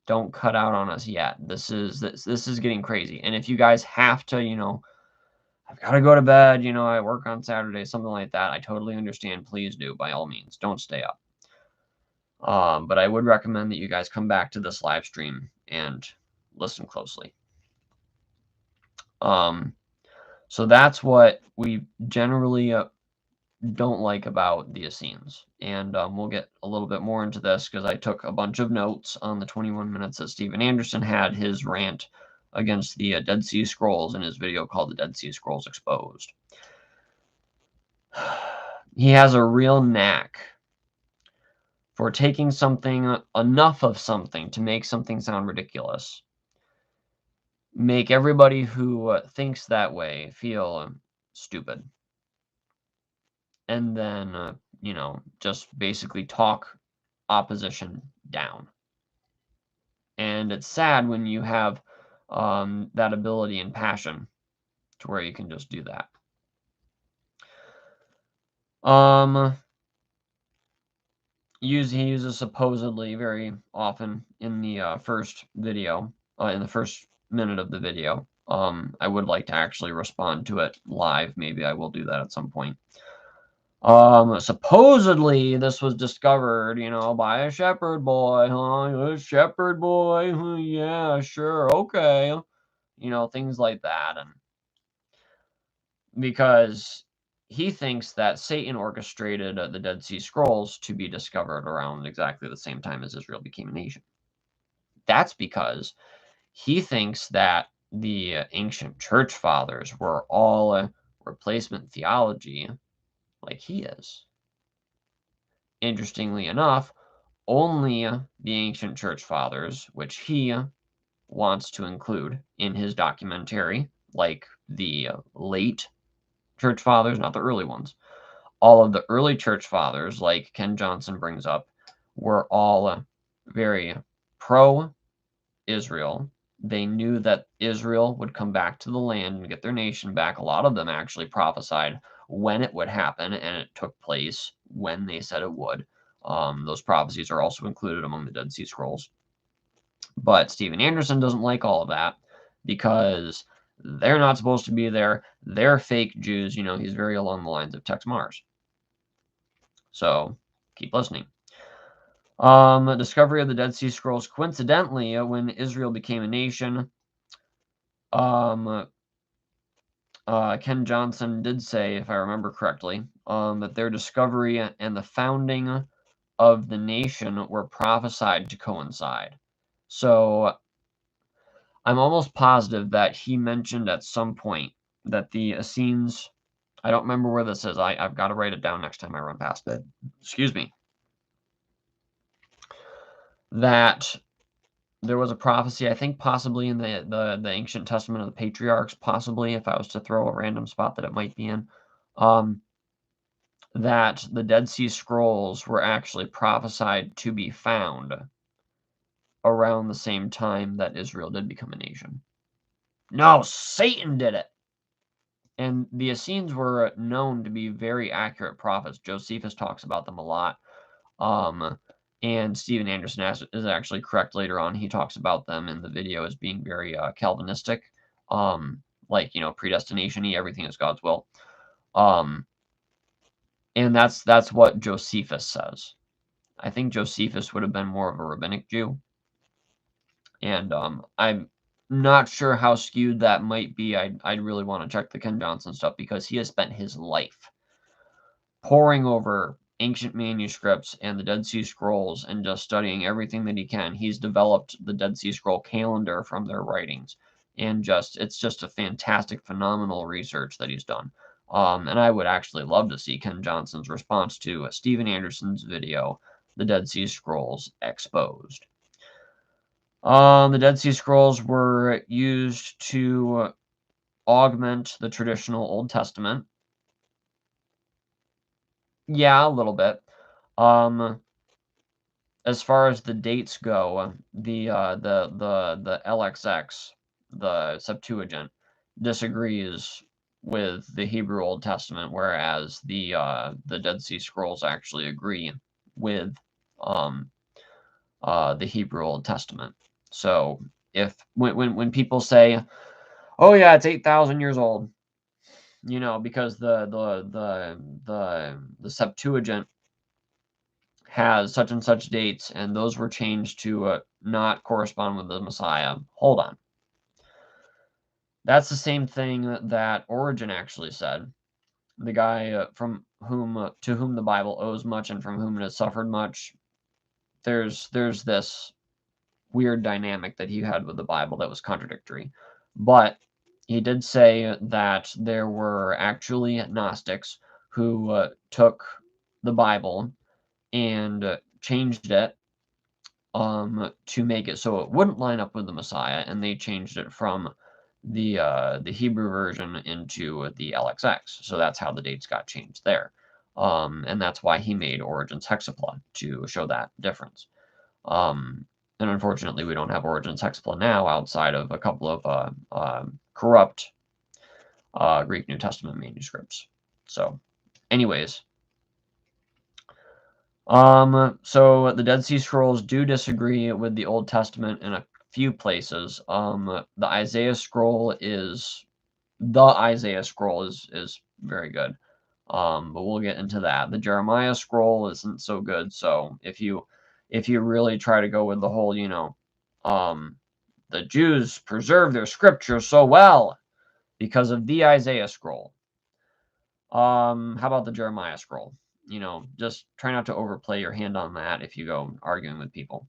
S1: Don't cut out on us yet. This is getting crazy. And if you guys have to, I've got to go to bed, I work on Saturday, something like that, I totally understand. Please do, by all means. Don't stay up. But I would recommend that you guys come back to this live stream and listen closely. So that's what we generally don't like about the Essenes. And we'll get a little bit more into this because I took a bunch of notes on the 21 minutes that Steven Anderson had his rant against the Dead Sea Scrolls in his video called The Dead Sea Scrolls Exposed. He has a real knack for taking something, enough of something to make something sound ridiculous, make everybody who thinks that way feel stupid, and then, just basically talk opposition down. And it's sad when you have that ability and passion to where you can just do that. He uses supposedly very often in the first video, in the first minute of the video. I would like to actually respond to it live. Maybe I will do that at some point. Supposedly this was discovered, by a shepherd boy, a shepherd boy, yeah, sure, okay, things like that. And because he thinks that Satan orchestrated the Dead Sea Scrolls to be discovered around exactly the same time as Israel became a nation. That's because he thinks that the ancient church fathers were all replacement theology like he is. Interestingly enough, only the ancient church fathers, which he wants to include in his documentary, like the late church fathers, not the early ones. All of the early church fathers, like Ken Johnson brings up, were all very pro-Israel. They knew that Israel would come back to the land and get their nation back. A lot of them actually prophesied when it would happen, and it took place when they said it would. Those prophecies are also included among the Dead Sea Scrolls. But Steven Anderson doesn't like all of that because they're not supposed to be there. They're fake Jews. He's very along the lines of Tex Mars. So keep listening. Discovery of the Dead Sea Scrolls. Coincidentally, when Israel became a nation, Ken Johnson did say, if I remember correctly, that their discovery and the founding of the nation were prophesied to coincide. So I'm almost positive that he mentioned at some point that the Essenes, I don't remember where this is. I've got to write it down next time I run past it. Excuse me. That there was a prophecy, I think possibly in the Ancient Testament of the Patriarchs, possibly, if I was to throw a random spot that it might be in, that the Dead Sea Scrolls were actually prophesied to be found around the same time that Israel did become a nation. No, Satan did it. And the Essenes were known to be very accurate prophets. Josephus talks about them a lot. And Stephen Anderson is actually correct later on. He talks about them in the video as being very Calvinistic, like, predestination-y, everything is God's will. And that's what Josephus says. I think Josephus would have been more of a rabbinic Jew. And I'm not sure how skewed that might be. I'd really want to check the Ken Johnson stuff, because he has spent his life poring over ancient manuscripts and the Dead Sea Scrolls and just studying everything that he can. He's developed the Dead Sea Scroll calendar from their writings, and it's just a fantastic, phenomenal research that he's done. And I would actually love to see Ken Johnson's response to Stephen Anderson's video, The Dead Sea Scrolls Exposed. The Dead Sea Scrolls were used to augment the traditional Old Testament. Yeah, a little bit. As far as the dates go, the LXX, the Septuagint, disagrees with the Hebrew Old Testament, whereas the Dead Sea Scrolls actually agree with the Hebrew Old Testament. So when people say, "Oh yeah, it's 8,000 years old," because the Septuagint has such and such dates, and those were changed to not correspond with the Messiah. Hold on. That's the same thing that Origen actually said. The guy to whom the Bible owes much and from whom it has suffered much. There's this weird dynamic that he had with the Bible that was contradictory. But he did say that there were actually Gnostics who took the Bible and changed it to make it so it wouldn't line up with the Messiah, and they changed it from the Hebrew version into the LXX. So that's how the dates got changed there. And that's why he made Origen's hexapla, to show that difference. And unfortunately, we don't have Origen's hexapla now outside of a couple of corrupt Greek New Testament manuscripts. So, anyways. So the Dead Sea Scrolls do disagree with the Old Testament in a few places. The Isaiah scroll is very good. But we'll get into that. The Jeremiah scroll isn't so good. So if you really try to go with the whole, the Jews preserve their scripture so well because of the Isaiah scroll. How about the Jeremiah scroll? Just try not to overplay your hand on that if you go arguing with people.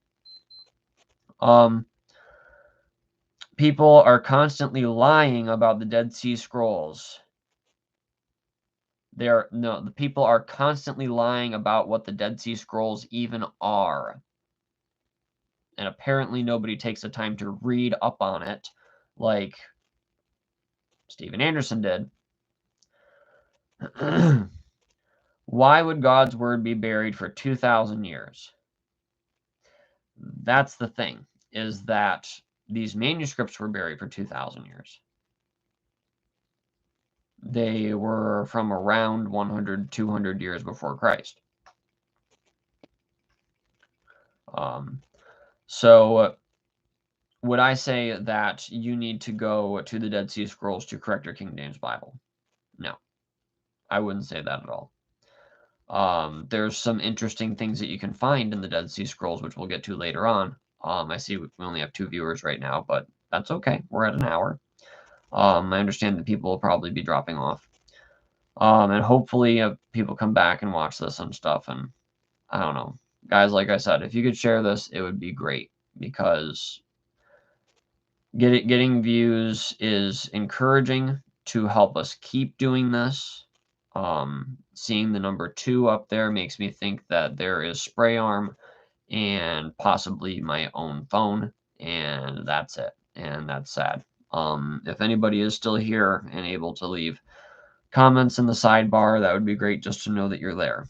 S1: People are constantly lying about the Dead Sea Scrolls. The people are constantly lying about what the Dead Sea Scrolls even are. And apparently nobody takes the time to read up on it like Stephen Anderson did. Why would God's word be buried for 2,000 years? That's the thing, is that these manuscripts were buried for 2,000 years. They were from around 100, 200 years before Christ. So would I say that you need to go to the Dead Sea Scrolls to correct your King James Bible? No, I wouldn't say that at all. There's some interesting things that you can find in the Dead Sea Scrolls, which we'll get to later on. I see we only have 2 viewers right now, but that's okay. We're at an hour. I understand that people will probably be dropping off. And hopefully people come back and watch this and stuff. And I don't know. Guys, like I said, if you could share this, it would be great, because getting views is encouraging to help us keep doing this. Seeing the number 2 up there makes me think that there is Spray Arm and possibly my own phone, and that's it. And that's sad. If anybody is still here and able to leave comments in the sidebar, that would be great, just to know that you're there.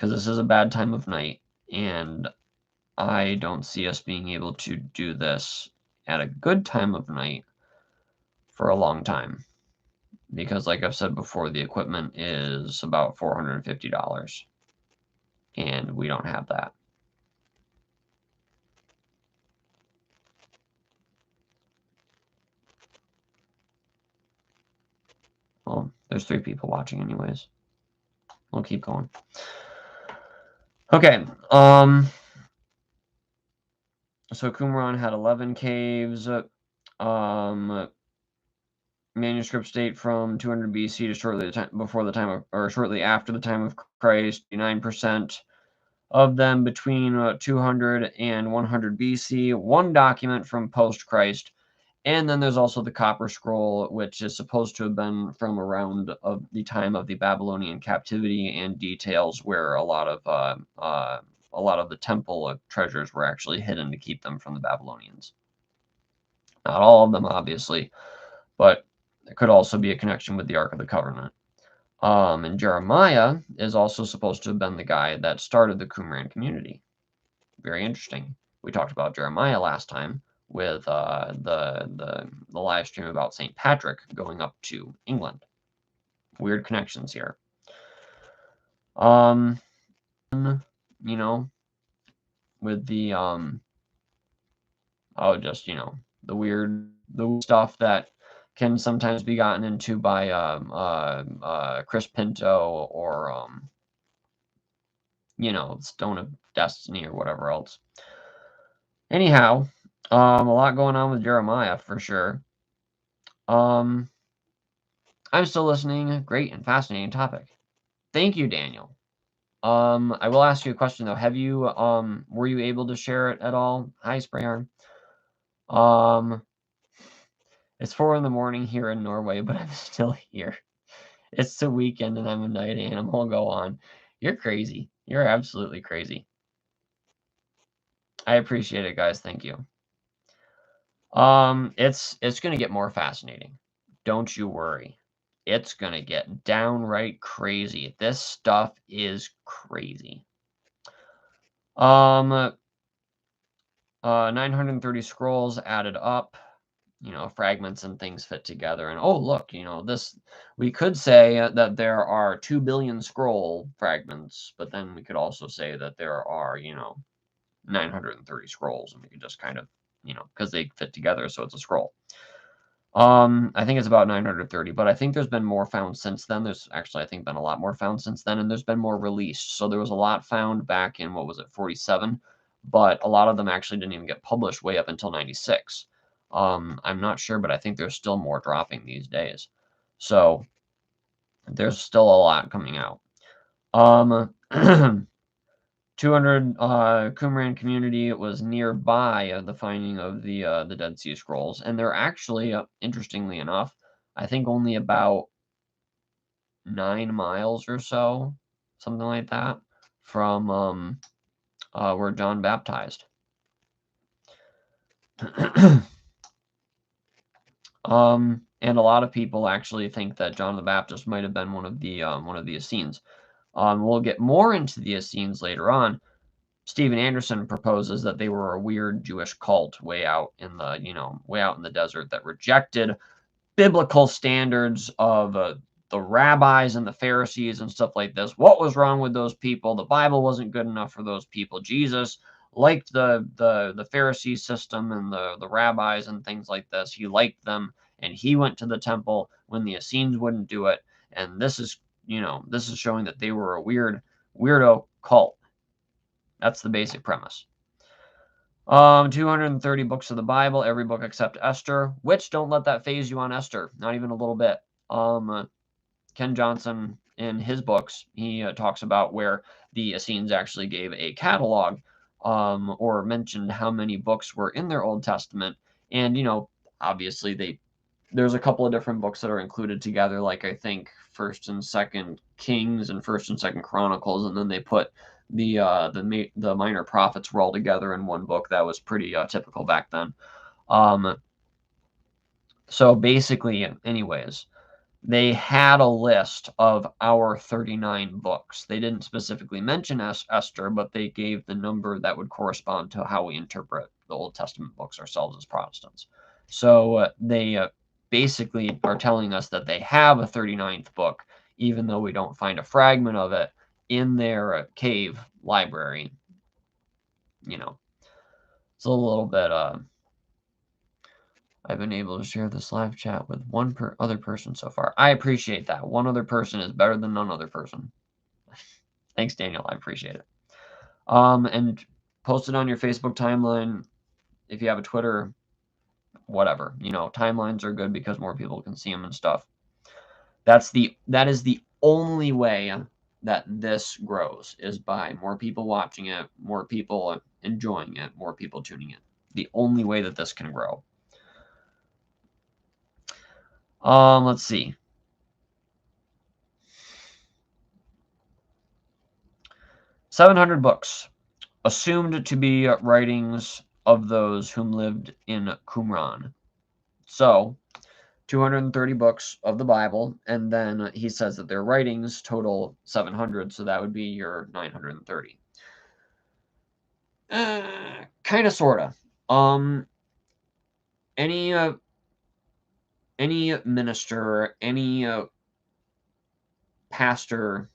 S1: because this is a bad time of night, and I don't see us being able to do this at a good time of night for a long time. Because like I've said before, the equipment is about $450, and we don't have that. Well, there's 3 people watching anyways. We'll keep going. Okay, so Qumran had 11 caves. Manuscripts date from 200 BC to shortly before the time of, or shortly after the time of Christ. 9% of them between 200 and 100 BC. One document from post-Christ. And then there's also the Copper Scroll, which is supposed to have been from around of the time of the Babylonian captivity, and details where a lot of the temple treasures were actually hidden to keep them from the Babylonians. Not all of them, obviously, but there could also be a connection with the Ark of the Covenant. And Jeremiah is also supposed to have been the guy that started the Qumran community. Very interesting. We talked about Jeremiah last time with the live stream about St. Patrick going up to England. Weird connections here. You know, with the the weird stuff that can sometimes be gotten into by Chris Pinto, or Stone of Destiny or whatever else. Anyhow, a lot going on with Jeremiah for sure. I'm still listening. Great and fascinating topic. Thank you, Daniel. I will ask you a question though. Have you were you able to share it at all? Hi, Sprayarm. It's 4 in the morning here in Norway, but I'm still here. It's the weekend and I'm a night animal. Go on. You're crazy. You're absolutely crazy. I appreciate it, guys. Thank you. It's gonna get more fascinating. Don't you worry. It's gonna get downright crazy. This stuff is crazy. 930 scrolls added up. Fragments and things fit together. And oh, look, this, we could say that there are 2 billion scroll fragments, but then we could also say that there are, 930 scrolls, and we could just kind of, because they fit together, so it's a scroll. I think it's about 930, but I think there's been more found since then. There's actually, I think, been a lot more found since then, and there's been more released. So there was a lot found back in, what was it, 47, but a lot of them actually didn't even get published way up until 96. I'm not sure, but I think there's still more dropping these days. So there's still a lot coming out. 200 Qumran community was nearby the finding of the Dead Sea Scrolls, and they're actually, interestingly enough, I think only about 9 miles or so, something like that, from where John baptized. And a lot of people actually think that John the Baptist might have been one of the Essenes. We'll get more into the Essenes later on. Stephen Anderson proposes that they were a weird Jewish cult way out in the desert that rejected biblical standards of the rabbis and the Pharisees and stuff like this. What was wrong with those people? The Bible wasn't good enough for those people. Jesus liked the Pharisee system and the rabbis and things like this. He liked them, and he went to the temple when the Essenes wouldn't do it. And this is showing that they were a weirdo cult. That's the basic premise. 230 books of the Bible, every book except Esther, which don't let that phase you on Esther, not even a little bit. Ken Johnson, in his books, he talks about where the Essenes actually gave a catalog, or mentioned how many books were in their Old Testament. And, obviously there's a couple of different books that are included together, like I think 1st and 2nd Kings and 1st and 2nd Chronicles, and then they put the minor prophets were all together in one book. That was pretty typical back then. So basically, anyways, they had a list of our 39 books. They didn't specifically mention Esther, but they gave the number that would correspond to how we interpret the Old Testament books ourselves as Protestants. So they basically are telling us that they have a 39th book, even though we don't find a fragment of it in their cave library. You know, it's a little bit, I've been able to share this live chat with one other person so far. I appreciate that. One other person is better than none other person. Thanks, Daniel. I appreciate it. And post it on your Facebook timeline. If you have a Twitter, whatever. You know, timelines are good because more people can see them and stuff. That is the only way that this grows, is by more people watching it, more people enjoying it, more people tuning in. The only way that this can grow. Let's see. 700 books, assumed to be writings of those whom lived in Qumran. So, 230 books of the Bible, and then he says that their writings total 700, so that would be your 930. Kind of, sort of. Any minister, any pastor,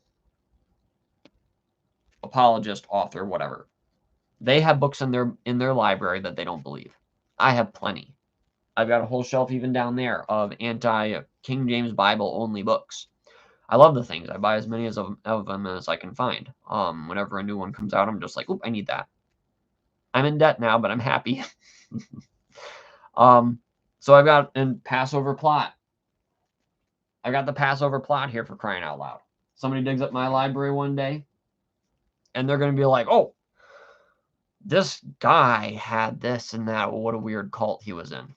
S1: apologist, author, whatever, they have books in their library that they don't believe. I have plenty. I've got a whole shelf even down there of anti-King James Bible only books. I love the things. I buy as many of them as I can find. Whenever a new one comes out, I'm just like, oop, I need that. I'm in debt now, but I'm happy. So I've got in Passover plot. I got the Passover plot here, for crying out loud. Somebody digs up my library one day, and they're going to be like, oh, this guy had this and that. What a weird cult he was in.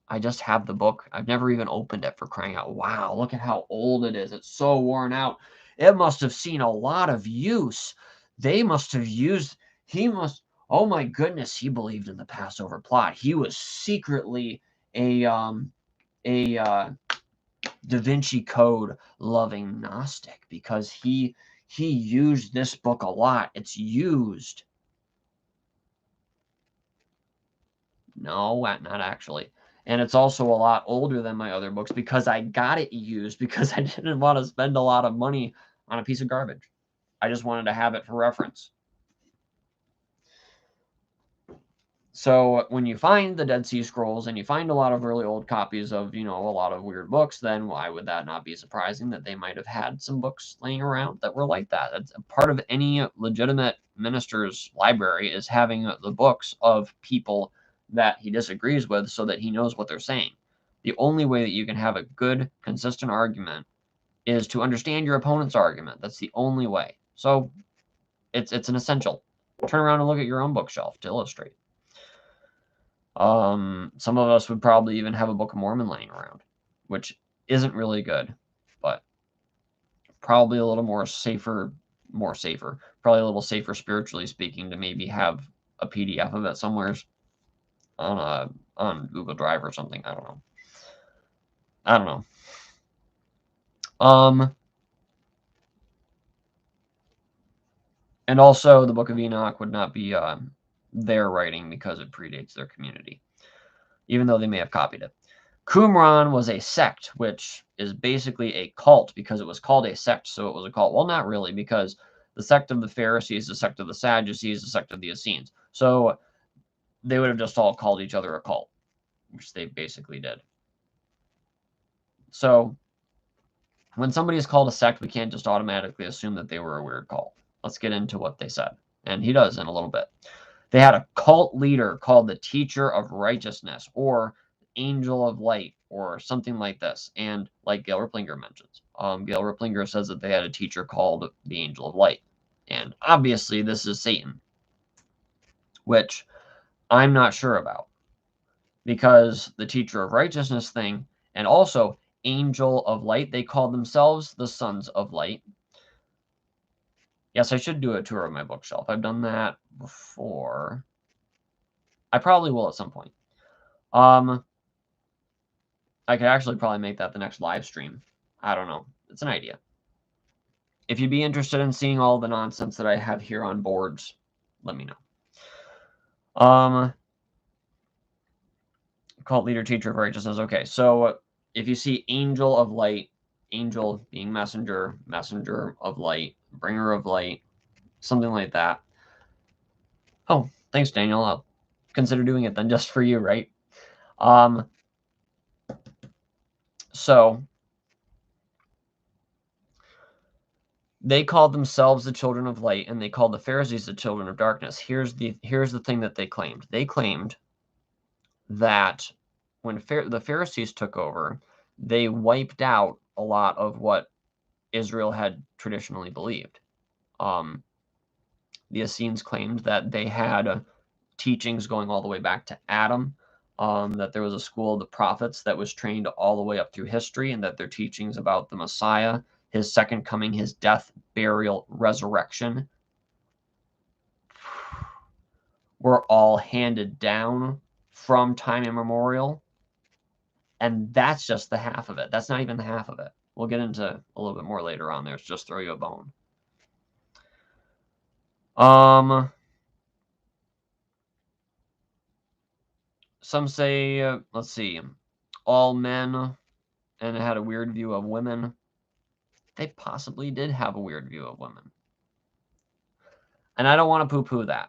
S1: I just have the book. I've never even opened it, for crying out. Wow, look at how old it is. It's so worn out. It must have seen a lot of use. They must have used, oh my goodness, he believed in the Passover plot. He was secretly a Da Vinci Code loving Gnostic, because he used this book a lot. It's used. No, not actually. And it's also a lot older than my other books, because I got it used because I didn't want to spend a lot of money on a piece of garbage. I just wanted to have it for reference. So when you find the Dead Sea Scrolls and you find a lot of really old copies of, a lot of weird books, then why would that not be surprising that they might have had some books laying around that were like that? That's a part of any legitimate minister's library, is having the books of people that he disagrees with so that he knows what they're saying. The only way that you can have a good, consistent argument is to understand your opponent's argument. That's the only way. So it's an essential. Turn around and look at your own bookshelf to illustrate. Some of us would probably even have a Book of Mormon laying around, which isn't really good, but probably a little safer, probably a little safer spiritually speaking, to maybe have a PDF of it somewhere on Google Drive or something. I don't know. And also the Book of Enoch would not be their writing, because it predates their community, even though they may have copied it. Qumran was a sect, which is basically a cult, because it was called a sect, so it was a cult. Well, not really, because the sect of the Pharisees, the sect of the Sadducees, the sect of the Essenes. So they would have just all called each other a cult, which they basically did. So when somebody is called a sect, we can't just automatically assume that they were a weird cult. Let's get into what they said. And he does in a little bit. They had a cult leader called the Teacher of Righteousness, or Angel of Light, or something like this. And like Gail Riplinger mentions, Gail Riplinger says that they had a teacher called the Angel of Light. And obviously this is Satan, which I'm not sure about, because the Teacher of Righteousness thing, and also Angel of Light, they call themselves the Sons of Light. Yes, I should do a tour of my bookshelf. I've done that before. I probably will at some point. I could actually probably make that the next live stream. I don't know. It's an idea. If you'd be interested in seeing all the nonsense that I have here on boards, let me know. Cult leader, teacher of righteousness. Okay, so if you see angel of light, angel being messenger, messenger of light, bringer of light, something like that. Oh, thanks, Daniel. I'll consider doing it then just for you, right? So they called themselves the children of light, and they called the Pharisees the children of darkness. Here's the thing that they claimed. They claimed that when the Pharisees took over, they wiped out a lot of what Israel had traditionally believed. The Essenes claimed that they had teachings going all the way back to Adam, that there was a school of the prophets that was trained all the way up through history, and that their teachings about the Messiah, his second coming, his death, burial, resurrection, were all handed down from time immemorial. And that's just the half of it. That's not even the half of it. We'll get into a little bit more later on. There's just throw you a bone. Some say, let's see, all men, and it had a weird view of women. They possibly did have a weird view of women. And I don't want to poo-poo that.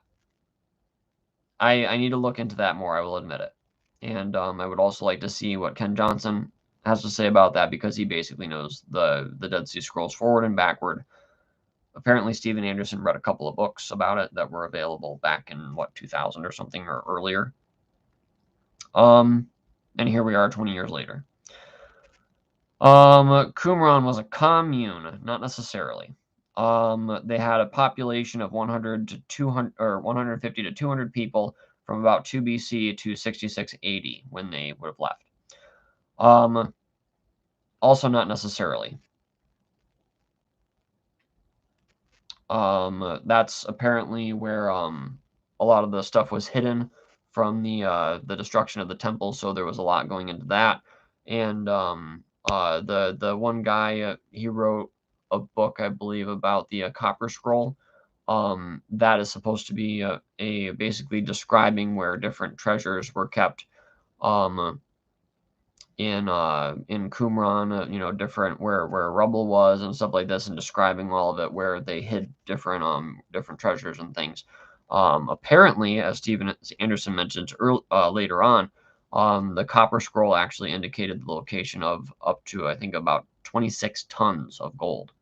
S1: I need to look into that more, I will admit it. And I would also like to see what Ken Johnson has to say about that, because he basically knows the Dead Sea Scrolls forward and backward. Apparently, Steven Anderson read a couple of books about it that were available back in, 2000 or something, or earlier. And here we are 20 years later. Qumran was a commune, not necessarily. They had a population of 100 to 200, or 150 to 200 people from about 2 BC to 66 AD when they would have left. Also not necessarily. That's apparently where a lot of the stuff was hidden from the destruction of the temple, so there was a lot going into that. And the one guy, he wrote a book, I believe, about the Copper Scroll. That is supposed to be a basically describing where different treasures were kept in Qumran, different where rubble was and stuff like this, and describing all of it, where they hid different treasures and things. Apparently, as Steven Anderson mentioned later on, the Copper Scroll actually indicated the location of up to, I think, about 26 tons of gold.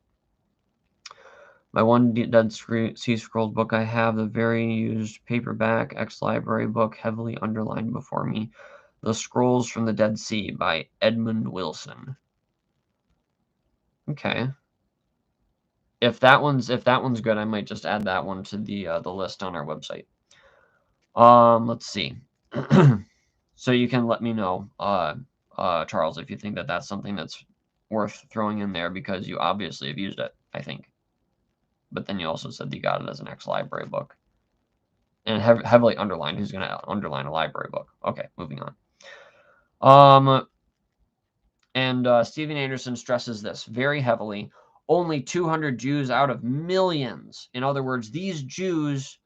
S1: My one Dead Sea Scrolls book I have, the very used paperback ex-library book, heavily underlined before me. The Scrolls from the Dead Sea by Edmund Wilson. Okay. If that one's good, I might just add that one to the list on our website. Let's see. So you can let me know, Charles, if you think that that's something that's worth throwing in there, because you obviously have used it, I think. But then you also said you got it as an ex-library book. And heavily underlined. Who's going to underline a library book? Okay, moving on. And Steven Anderson stresses this very heavily. Only 200 Jews out of millions. In other words, these Jews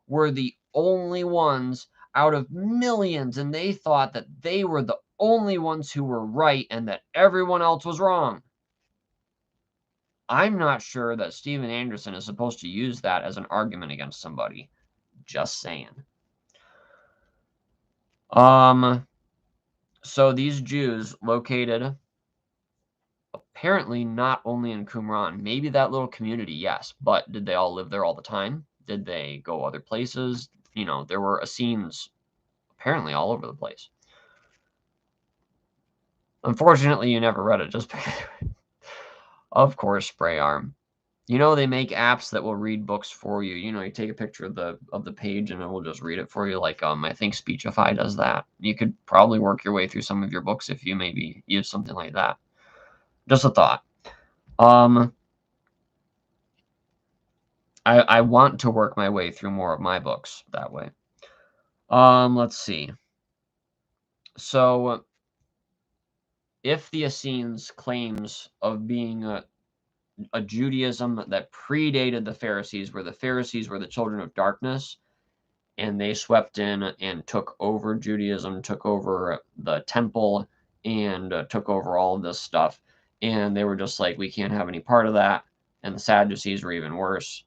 S1: were the only ones out of millions, and they thought that they were the only ones who were right and that everyone else was wrong. I'm not sure that Steven Anderson is supposed to use that as an argument against somebody. Just saying. So these Jews located apparently not only in Qumran, maybe that little community, yes, but did they all live there all the time? Did they go other places? There were Essenes apparently all over the place. Unfortunately, you never read it, just of course, Spray Arm. They make apps that will read books for you. You take a picture of the page and it will just read it for you. Like I think Speechify does that. You could probably work your way through some of your books if you maybe use something like that. Just a thought. I want to work my way through more of my books that way. Let's see. So if the Essenes' claims of being a Judaism that predated the Pharisees, where the Pharisees were the children of darkness, and they swept in and took over Judaism, took over the temple, and took over all of this stuff. And they were just like, we can't have any part of that. And the Sadducees were even worse.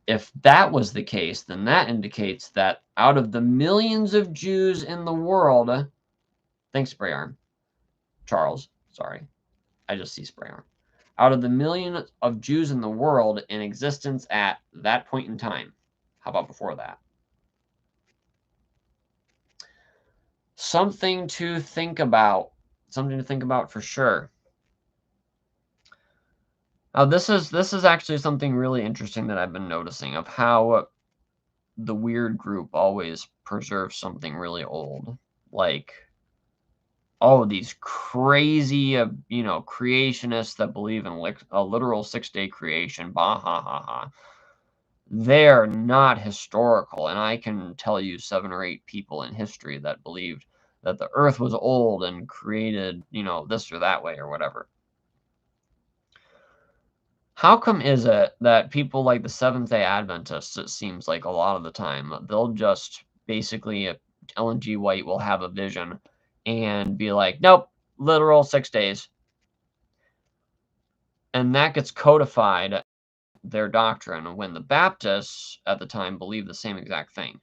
S1: If that was the case, then that indicates that out of the millions of Jews in the world, thanks, spray arm, Charles, sorry, I just see spray arm. Out of the million of Jews in the world in existence at that point in time, how about before that? Something to think about. Something to think about for sure. Now, this is actually something really interesting that I've been noticing of how the weird group always preserves something really old, like all of these crazy, creationists that believe in a literal 6-day creation. Bah ha ha ha. They're not historical, and I can tell you 7 or 8 people in history that believed that the earth was old and created, this or that way or whatever. How come is it that people like the Seventh-day Adventists, it seems like a lot of the time, they'll just basically, Ellen G. White will have a vision and be like, nope, literal 6 days. And that gets codified their doctrine when the Baptists at the time believed the same exact thing.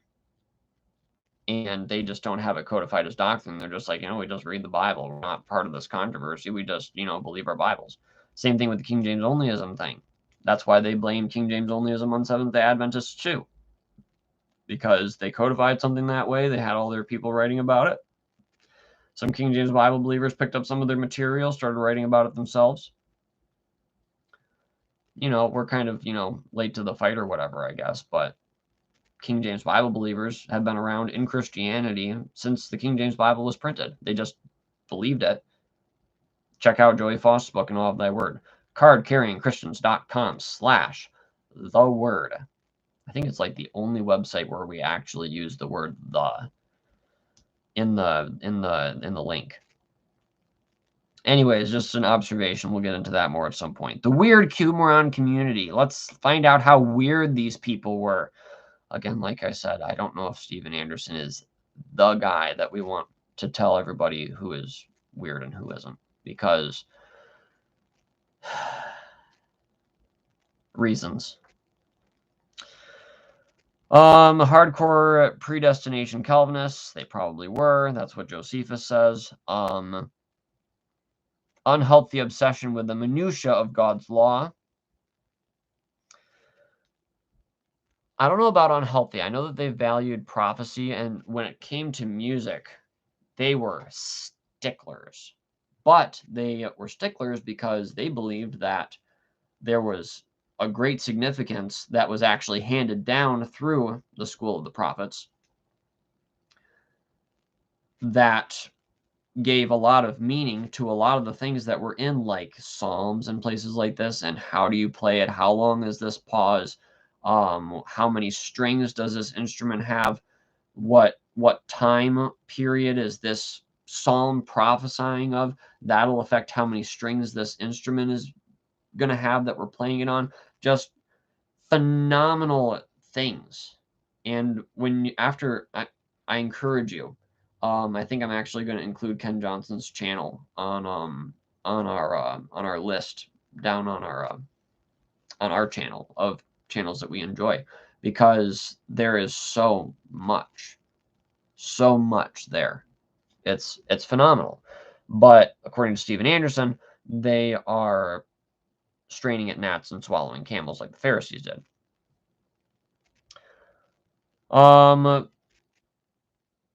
S1: And they just don't have it codified as doctrine. They're just like, we just read the Bible. We're not part of this controversy. We just, believe our Bibles. Same thing with the King James Onlyism thing. That's why they blame King James Onlyism on Seventh-day Adventists too. Because they codified something that way. They had all their people writing about it. Some King James Bible believers picked up some of their material, started writing about it themselves. We're kind of, late to the fight or whatever, I guess. But King James Bible believers have been around in Christianity since the King James Bible was printed. They just believed it. Check out Joey Foss' book, And All of Thy Word. cardcarryingchristians.com/the-word. I think it's like the only website where we actually use the word "the" in the link. Anyways, just an observation. We'll get into that more at some point. The weird Qumran community. Let's find out how weird these people were. Again, like I said, I don't know if Steven Anderson is the guy that we want to tell everybody who is weird and who isn't, because reasons. Hardcore predestination Calvinists, they probably were. That's what Josephus says. Unhealthy obsession with the minutia of God's law. I don't know about unhealthy. I know that they valued prophecy, and when it came to music, they were sticklers. But they were sticklers because they believed that there was a great significance that was actually handed down through the school of the prophets that gave a lot of meaning to a lot of the things that were in like Psalms and places like this. And how do you play it? How long is this pause? How many strings does this instrument have? What time period is this psalm prophesying of? That'll affect how many strings this instrument is going to have that we're playing it on. Just phenomenal things. And when I encourage you, I think I'm actually going to include Ken Johnson's channel on our list down on our channel of channels that we enjoy, because there is so much there. It's phenomenal. But according to Steven Anderson, they are straining at gnats and swallowing camels like the Pharisees did.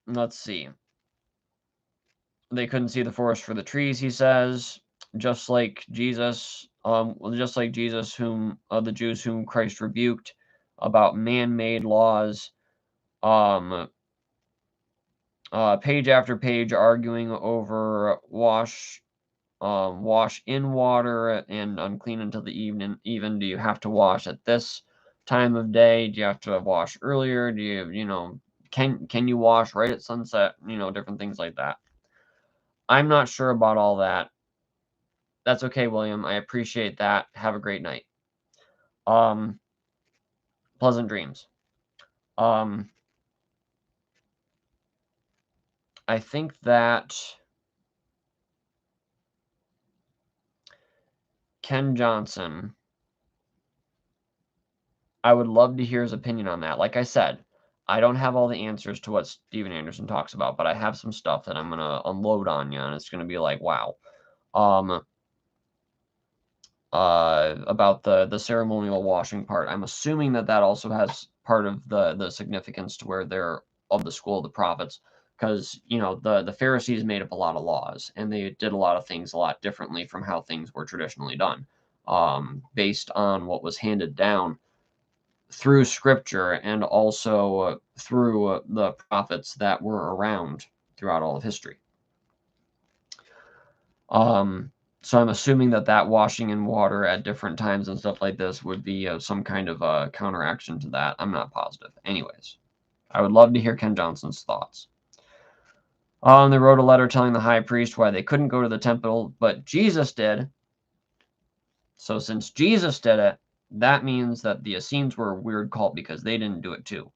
S1: Let's see. They couldn't see the forest for the trees, he says. Just like Jesus, whom the Jews whom Christ rebuked about man-made laws. Page after page arguing over wash in water and unclean until the evening. Even do you have to wash at this time of day? Do you have to wash earlier? Do you, can you wash right at sunset? Different things like that. I'm not sure about all that. That's okay, William. I appreciate that. Have a great night. Pleasant dreams. I think that Ken Johnson, I would love to hear his opinion on that. Like I said, I don't have all the answers to what Steven Anderson talks about, but I have some stuff that I'm going to unload on you, and it's going to be like, wow. About the ceremonial washing part. I'm assuming that that also has part of the significance to where they're of the school of the prophets, because the Pharisees made up a lot of laws, and they did a lot of things a lot differently from how things were traditionally done, based on what was handed down through Scripture and also through the prophets that were around throughout all of history. So I'm assuming that that washing in water at different times and stuff like this would be some kind of a counteraction to that. I'm not positive. Anyways, I would love to hear Ken Johnson's thoughts. They wrote a letter telling the high priest why they couldn't go to the temple, but Jesus did. So since Jesus did it, that means that the Essenes were a weird cult because they didn't do it too.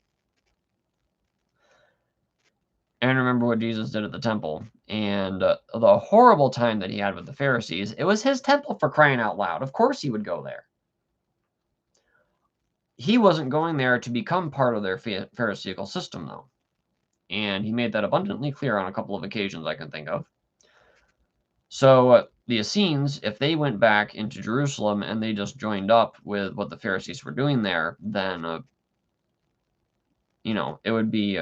S1: And remember what Jesus did at the temple and the horrible time that he had with the Pharisees. It was his temple, for crying out loud. Of course he would go there. He wasn't going there to become part of their Pharisaical system, though. And he made that abundantly clear on a couple of occasions I can think of. So the Essenes, if they went back into Jerusalem and they just joined up with what the Pharisees were doing there, then, it would be...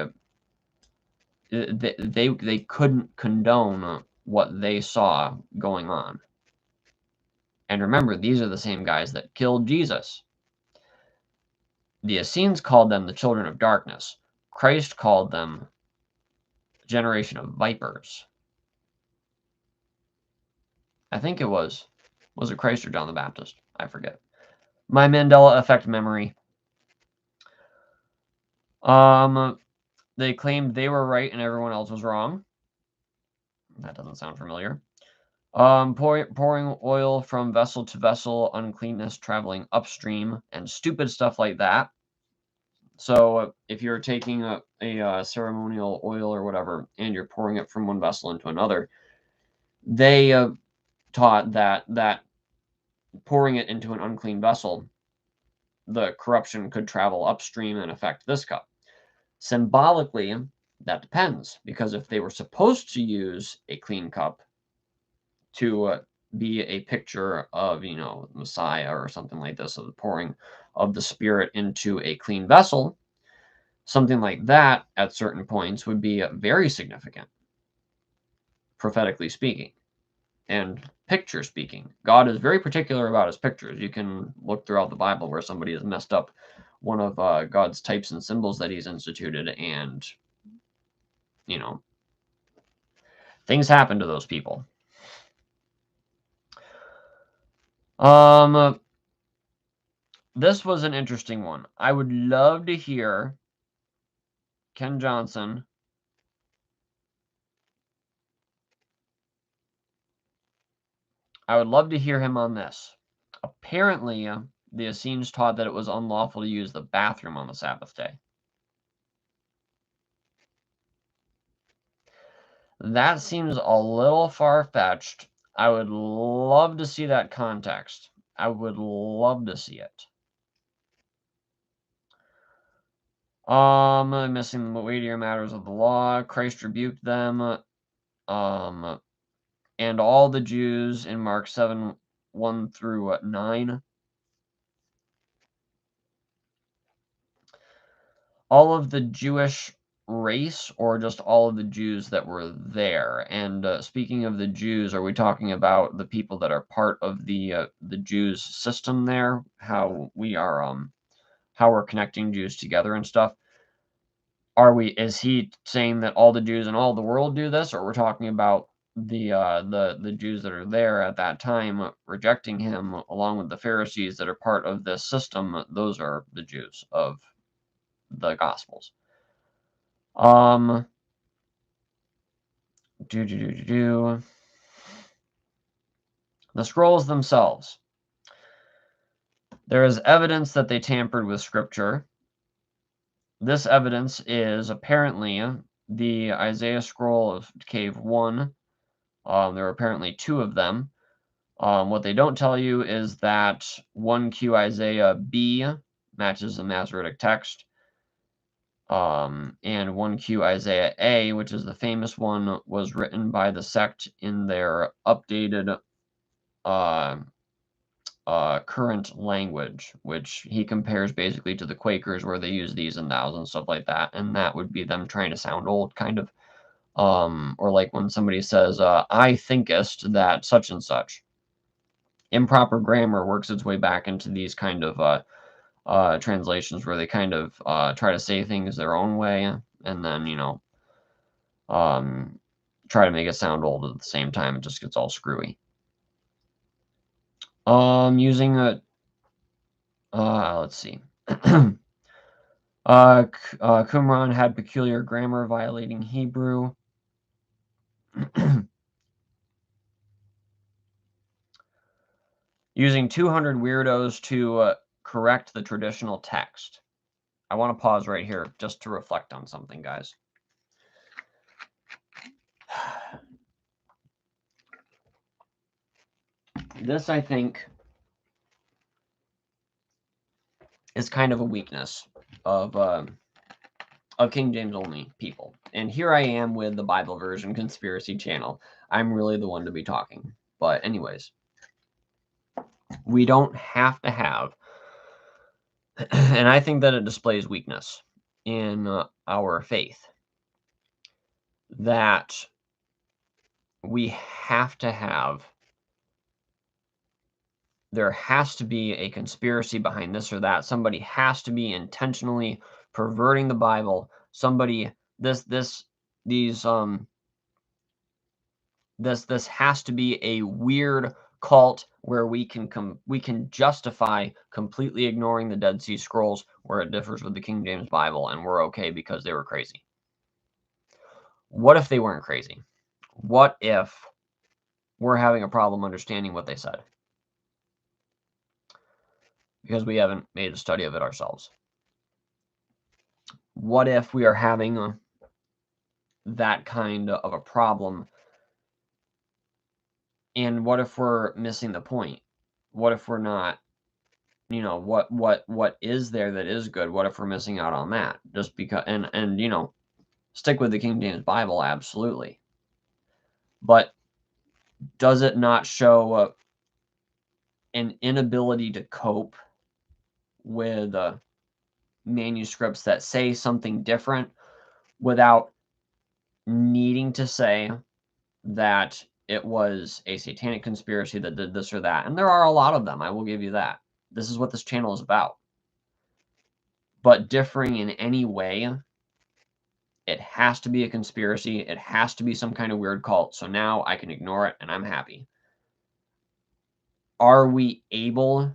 S1: they couldn't condone what they saw going on. And remember, these are the same guys that killed Jesus. The Essenes called them the children of darkness. Christ called them generation of vipers. I think it was it Christ or John the Baptist? I forget. My Mandela effect memory. They claimed they were right and everyone else was wrong. That doesn't sound familiar. Pouring oil from vessel to vessel, uncleanness traveling upstream, and stupid stuff like that. So if you're taking a ceremonial oil or whatever, and you're pouring it from one vessel into another, they taught that pouring it into an unclean vessel, the corruption could travel upstream and affect this cup. Symbolically, that depends, because if they were supposed to use a clean cup to be a picture of, Messiah or something like this, of the pouring of the Spirit into a clean vessel, something like that at certain points would be very significant, prophetically speaking and picture speaking. God is very particular about his pictures. You can look throughout the Bible where somebody has messed up one of God's types and symbols that he's instituted, and things happen to those people. This was an interesting one. I would love to hear Ken Johnson I would love to hear him on this. Apparently, the Essenes taught that it was unlawful to use the bathroom on the Sabbath day. That seems a little far-fetched. I would love to see that context. I would love to see it. Missing the weightier matters of the law. Christ rebuked them. And all the Jews in Mark 7, 1 through 9. All of the Jewish race, or just all of the Jews that were there? And speaking of the Jews, are we talking about the people that are part of the Jews system there? How we're connecting Jews together and stuff? Is he saying that all the Jews in all the world do this, or we're talking about the Jews that are there at that time rejecting him, along with the Pharisees that are part of this system? Those are the Jews of the Gospels. The scrolls themselves. There is evidence that they tampered with Scripture. This evidence is apparently the Isaiah scroll of Cave 1. There are apparently 2 of them. What they don't tell you is that 1Q Isaiah B matches the Masoretic text. And 1Q Isaiah A, which is the famous one, was written by the sect in their updated current language, which he compares basically to the Quakers, where they use these and thous and stuff like that, and that would be them trying to sound old, kind of. Or like when somebody says, I thinkest that such and such. Improper grammar works its way back into these kind of translations where they kind of try to say things their own way, and then, try to make it sound old at the same time. It just gets all screwy. Using let's see. Qumran had peculiar grammar violating Hebrew. Using 200 weirdos to correct the traditional text. I want to pause right here just to reflect on something, guys. This, I think, is kind of a weakness of King James only people. And here I am with the Bible version conspiracy channel. I'm really the one to be talking. But anyways, we don't have to have, and I think that it displays weakness in our faith, that we have to have, there has to be a conspiracy behind this or that. Somebody has to be intentionally perverting the Bible. Somebody, this has to be a weird cult where we can justify completely ignoring the Dead Sea Scrolls where it differs with the King James Bible, and we're okay because they were crazy. What if they weren't crazy? What if we're having a problem understanding what they said because we haven't made a study of it ourselves? What if we are having that kind of a problem? And what if we're missing the point? What if we're not, what is there that is good? What if we're missing out on that? Just because, and stick with the King James Bible, absolutely. But does it not show an inability to cope with manuscripts that say something different without needing to say that it was a satanic conspiracy that did this or that? And there are a lot of them, I will give you that. This is what this channel is about. But differing in any way, it has to be a conspiracy. It has to be some kind of weird cult. So now I can ignore it and I'm happy. Are we able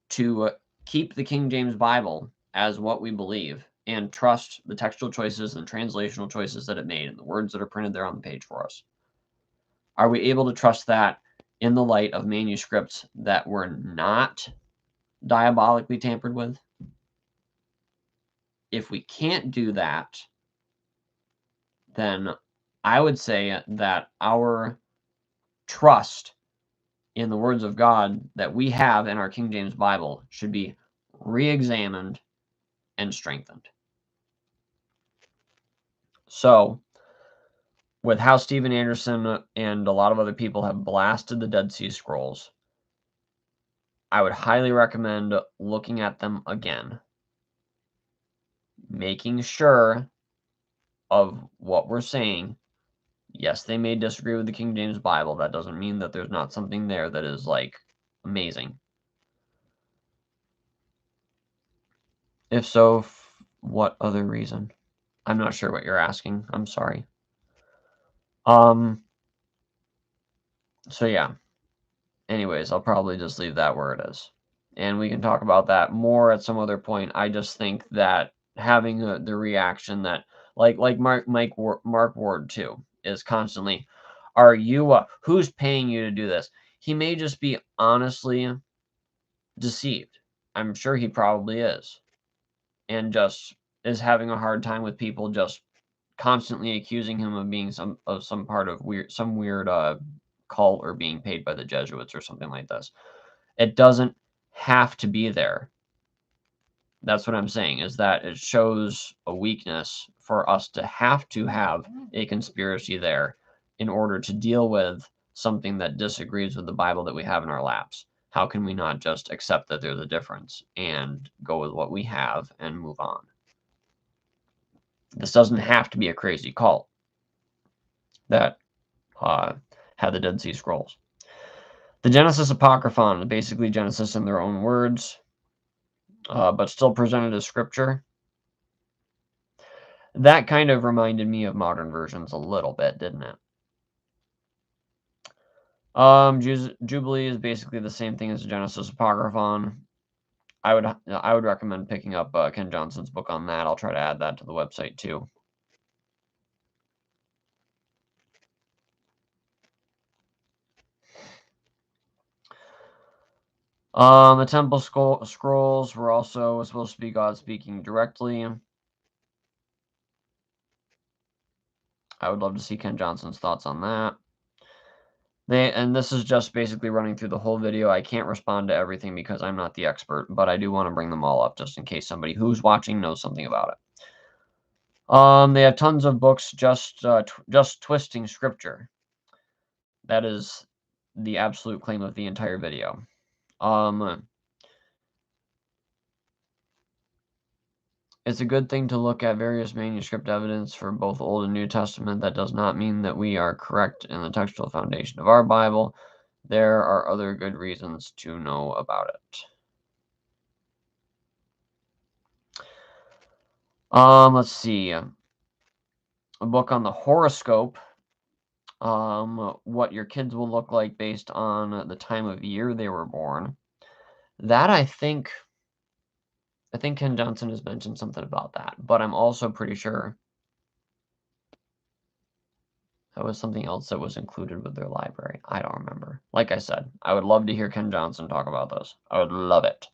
S1: to keep the King James Bible as what we believe and trust the textual choices and translational choices that it made and the words that are printed there on the page for us? Are we able to trust that in the light of manuscripts that were not diabolically tampered with? If we can't do that, then I would say that our trust in the words of God that we have in our King James Bible should be re-examined and strengthened. So, with how Stephen Anderson and a lot of other people have blasted the Dead Sea Scrolls, I would highly recommend looking at them again, making sure of what we're saying. Yes, they may disagree with the King James Bible. That doesn't mean that there's not something there that is, like, amazing. If so, what other reason? I'm not sure what you're asking. I'm sorry. So yeah. Anyways, I'll probably just leave that where it is. And we can talk about that more at some other point. I just think that having the reaction that, like Mark Ward too. is constantly, are you, who's paying you to do this? He may just be honestly deceived. I'm sure he probably is. And just is having a hard time with people just constantly accusing him of being some part of some weird cult or being paid by the Jesuits or something like this. It doesn't have to be there. That's what I'm saying, is that it shows a weakness for us to have a conspiracy there in order to deal with something that disagrees with the Bible that we have in our laps. How can we not just accept that there's a difference and go with what we have and move on? This doesn't have to be a crazy cult that had the Dead Sea Scrolls. The Genesis Apocryphon, basically Genesis in their own words, but still presented as scripture. That kind of reminded me of modern versions a little bit, didn't it? Jubilee is basically the same thing as the Genesis Apocryphon. I would recommend picking up Ken Johnson's book on that. I'll try to add that to the website too. The Temple Scrolls were also supposed to be God speaking directly. I would love to see Ken Johnson's thoughts on that. And this is just basically running through the whole video. I can't respond to everything because I'm not the expert, but I do want to bring them all up just in case somebody who's watching knows something about it. They have tons of books just twisting scripture. That is the absolute claim of the entire video. It's a good thing to look at various manuscript evidence for both Old and New Testament. That does not mean that we are correct in the textual foundation of our Bible. There are other good reasons to know about it. Let's see. A book on the horoscope. What your kids will look like based on the time of year they were born. That I think Ken Johnson has mentioned something about that, but I'm also pretty sure that was something else that was included with their library. I don't remember. Like I said, I would love to hear Ken Johnson talk about those. I would love it.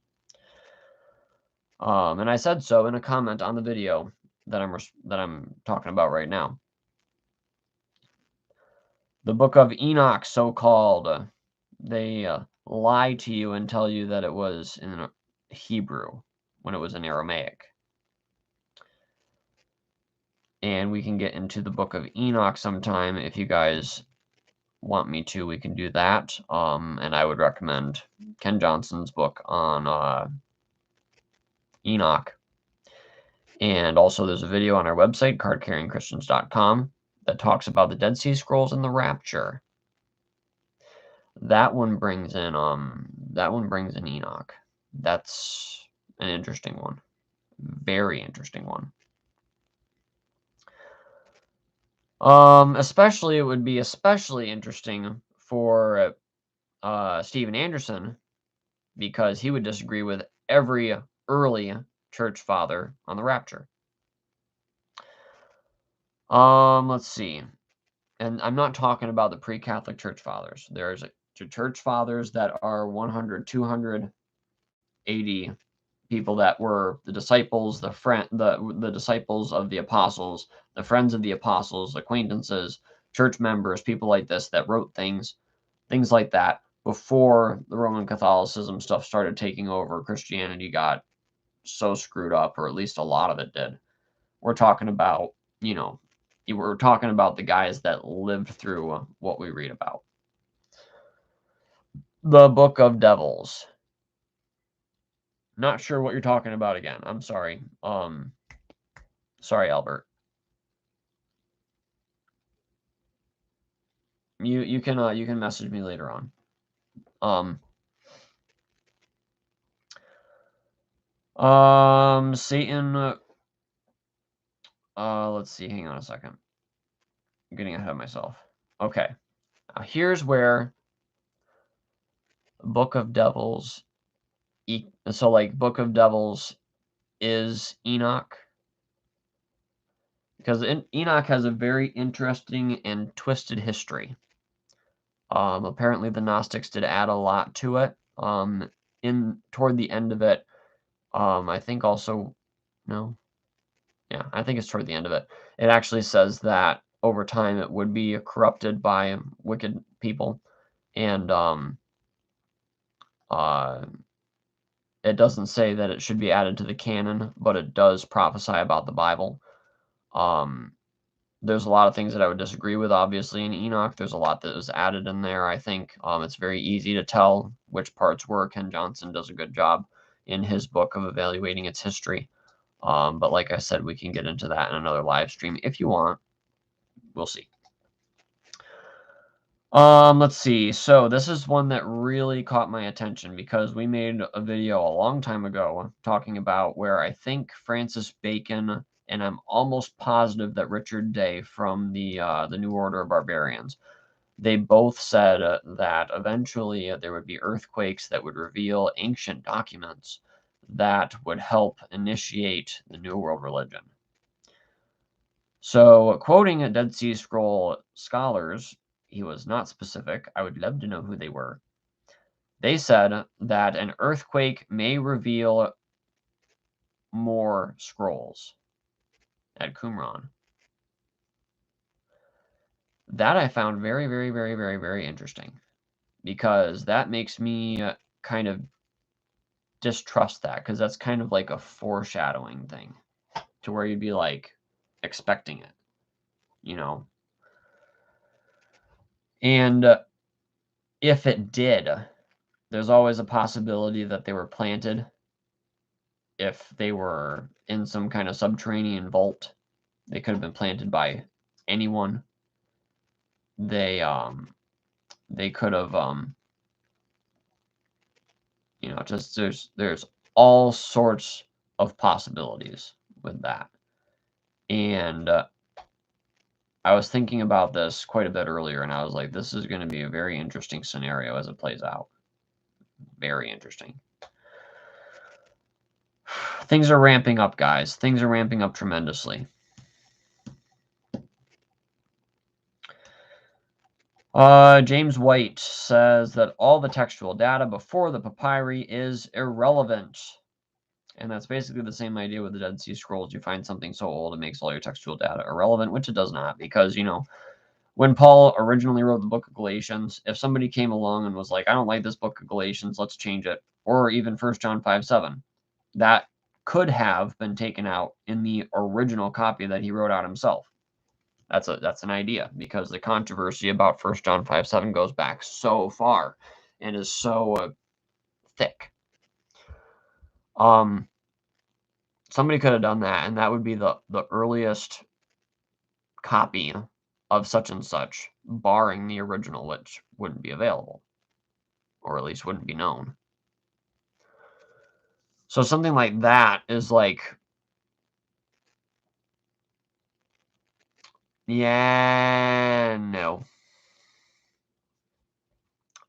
S1: And I said so in a comment on the video that I'm talking about right now. The Book of Enoch, so-called, they lie to you and tell you that it was in Hebrew when it was in Aramaic. And we can get into the Book of Enoch sometime if you guys want me to. We can do that. And I would recommend Ken Johnson's book on Enoch. And also there's a video on our website, cardcarryingchristians.com, that talks about the Dead Sea Scrolls and the Rapture. That one brings in Enoch. That's an interesting one. Very interesting one. It would be especially interesting for Steven Anderson, because he would disagree with every early church father on the rapture. Let's see. And I'm not talking about the pre-Catholic church fathers. There's church fathers that are 100, 280 people that were the disciples, the disciples of the apostles, the friends of the apostles, acquaintances, church members, people like this that wrote things like that before the Roman Catholicism stuff started taking over. Christianity got so screwed up, or at least a lot of it did. We're talking about, we're talking about the guys that lived through what we read about. The Book of Devils. Not sure what you're talking about again. I'm sorry. Sorry, Albert. You can message me later on. Satan. Let's see. Hang on a second. I'm getting ahead of myself. Okay. Now here's where Book of Devils. So like Book of Devils is Enoch. because Enoch has a very interesting and twisted history. Apparently the Gnostics did add a lot to it. Toward the end of it, I think also, no, yeah, I think it's toward the end of it. It actually says that over time it would be corrupted by wicked people, and it doesn't say that it should be added to the canon, but it does prophesy about the Bible. There's a lot of things that I would disagree with, obviously, in Enoch. There's a lot that was added in there, I think. It's very easy to tell which parts were. Ken Johnson does a good job in his book of evaluating its history. But like I said, we can get into that in another live stream if you want. We'll see. Let's see. So this is one that really caught my attention because we made a video a long time ago talking about where I think Francis Bacon and I'm almost positive that Richard Day from the New Order of Barbarians, they both said that eventually there would be earthquakes that would reveal ancient documents that would help initiate the New World religion. So, quoting a Dead Sea Scroll scholars, he was not specific. I would love to know who they were. They said that an earthquake may reveal more scrolls at Qumran. That I found very, very, very, very, very interesting because that makes me kind of distrust that because that's kind of like a foreshadowing thing to where you'd be like expecting it, you know? And if it did, there's always a possibility that they were planted. If they were in some kind of subterranean vault, they could have been planted by anyone. They could have just there's all sorts of possibilities with that. And I was thinking about this quite a bit earlier, and I was like, this is going to be a very interesting scenario as it plays out. Very interesting. Things are ramping up, guys. Things are ramping up tremendously. James White says that all the textual data before the papyri is irrelevant. And that's basically the same idea with the Dead Sea Scrolls. You find something so old, it makes all your textual data irrelevant, which it does not. Because, when Paul originally wrote the book of Galatians, if somebody came along and was like, I don't like this book of Galatians, let's change it. Or even 1 John 5:7. That could have been taken out in the original copy that he wrote out himself. That's an idea, because the controversy about 1 John 5:7 goes back so far and is so thick. Somebody could have done that, and that would be the earliest copy of such and such, barring the original, which wouldn't be available, or at least wouldn't be known. So something like that is like, yeah, no.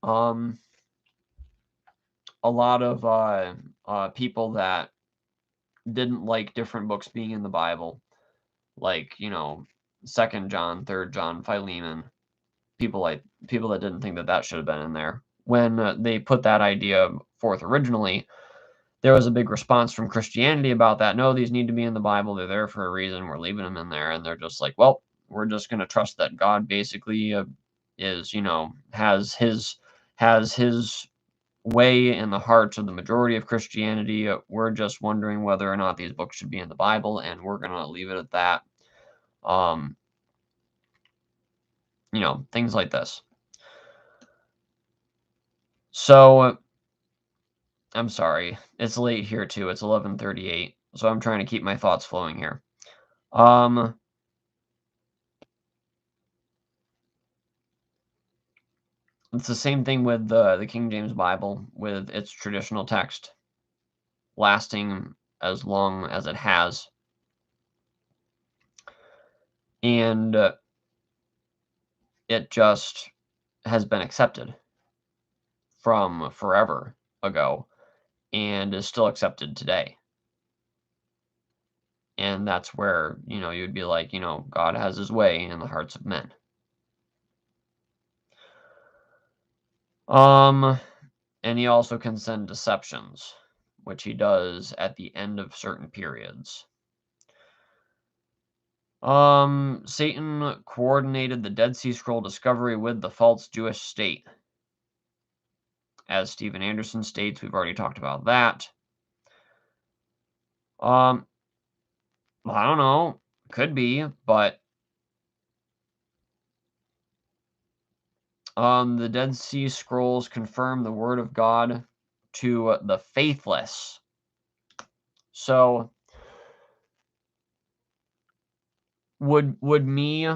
S1: A lot of people that didn't like different books being in the Bible, like, 2nd John, 3rd John, Philemon, people that didn't think that should have been in there. When they put that idea forth originally, there was a big response from Christianity about that. No, these need to be in the Bible. They're there for a reason. We're leaving them in there. And they're just like, well, we're just going to trust that God basically is, has his way in the hearts of the majority of Christianity. We're just wondering whether or not these books should be in the Bible, and we're going to leave it at that. Things like this. So, I'm sorry. It's late here, too. It's 11:38, so I'm trying to keep my thoughts flowing here. It's the same thing with the King James Bible, with its traditional text lasting as long as it has. And it just has been accepted from forever ago and is still accepted today. And that's where, you'd be like, God has his way in the hearts of men. And he also can send deceptions, which he does at the end of certain periods. Satan coordinated the Dead Sea Scroll discovery with the false Jewish state. As Stephen Anderson states, we've already talked about that. I don't know. Could be, but the Dead Sea Scrolls confirm the word of God to the faithless. So would me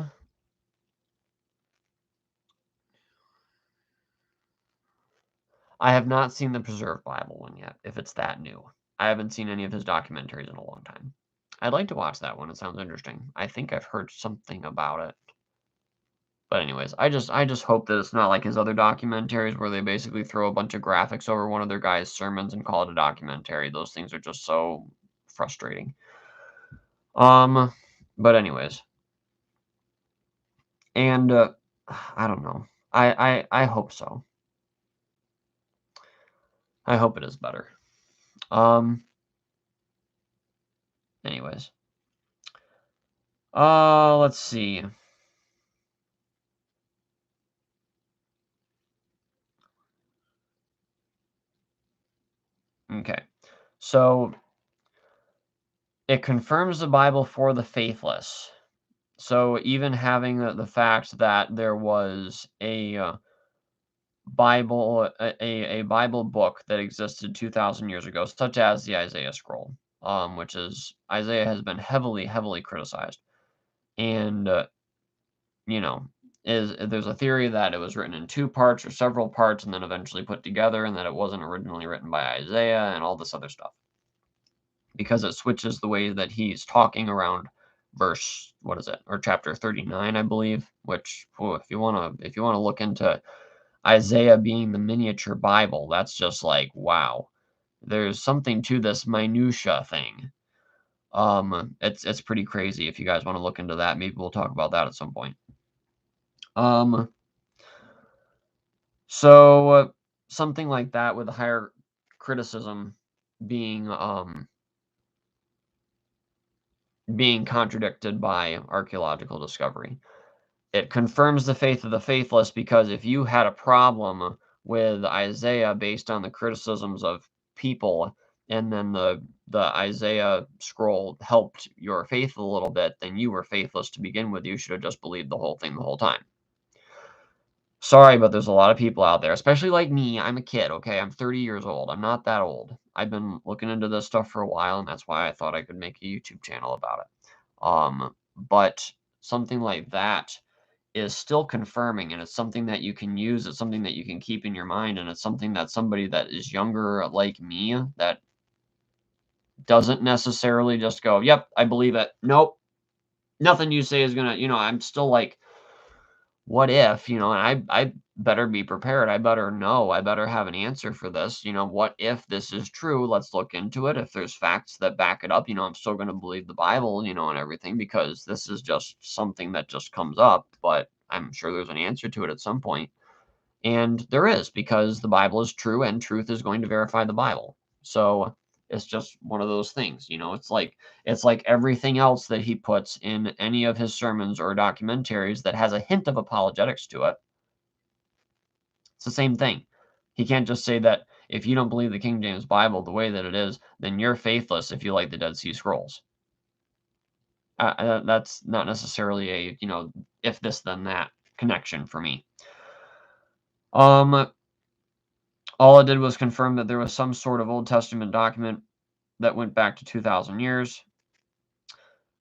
S1: I have not seen the Preserved Bible one yet, if it's that new. I haven't seen any of his documentaries in a long time. I'd like to watch that one. It sounds interesting. I think I've heard something about it. But anyways, I just hope that it's not like his other documentaries where they basically throw a bunch of graphics over one of their guys' sermons and call it a documentary. Those things are just so frustrating. But anyways. And I don't know. I hope so. I hope it is better. Anyways. Let's see. Okay. So it confirms the Bible for the faithless. So even having the fact that there was a Bible, a Bible book that existed 2,000 years ago, such as the Isaiah scroll, which is Isaiah has been heavily, heavily criticized, and you know, there's a theory that it was written in two parts or several parts and then eventually put together, and that it wasn't originally written by Isaiah and all this other stuff, because it switches the way that he's talking around verse, what is it, or chapter 39, I believe, which if you want to look into Isaiah being the miniature Bible, that's just like, wow. There's something to this minutia thing. It's pretty crazy. If you guys want to look into that, maybe we'll talk about that at some point. So something like that with a higher criticism being being contradicted by archaeological discovery. It confirms the faith of the faithless, because if you had a problem with Isaiah based on the criticisms of people, and then the Isaiah scroll helped your faith a little bit, then you were faithless to begin with. You should have just believed the whole thing the whole time. Sorry, but there's a lot of people out there, especially like me. I'm a kid, okay? I'm 30 years old. I'm not that old. I've been looking into this stuff for a while, and that's why I thought I could make a YouTube channel about it. But something like that is still confirming, and it's something that you can use. It's something that you can keep in your mind, and it's something that somebody that is younger like me, that doesn't necessarily just go, yep, I believe it. Nope, nothing you say is gonna, I'm still like, what if, and I better be prepared. I better know. I better have an answer for this. What if this is true? Let's look into it. If there's facts that back it up, I'm still going to believe the Bible, and everything, because this is just something that just comes up, but I'm sure there's an answer to it at some point. And there is, because the Bible is true and truth is going to verify the Bible. So it's just one of those things, it's like everything else that he puts in any of his sermons or documentaries that has a hint of apologetics to it. It's the same thing. He can't just say that if you don't believe the King James Bible the way that it is, then you're faithless if you like the Dead Sea Scrolls. That's not necessarily a, if this then that connection for me. All it did was confirm that there was some sort of Old Testament document that went back to 2,000 years.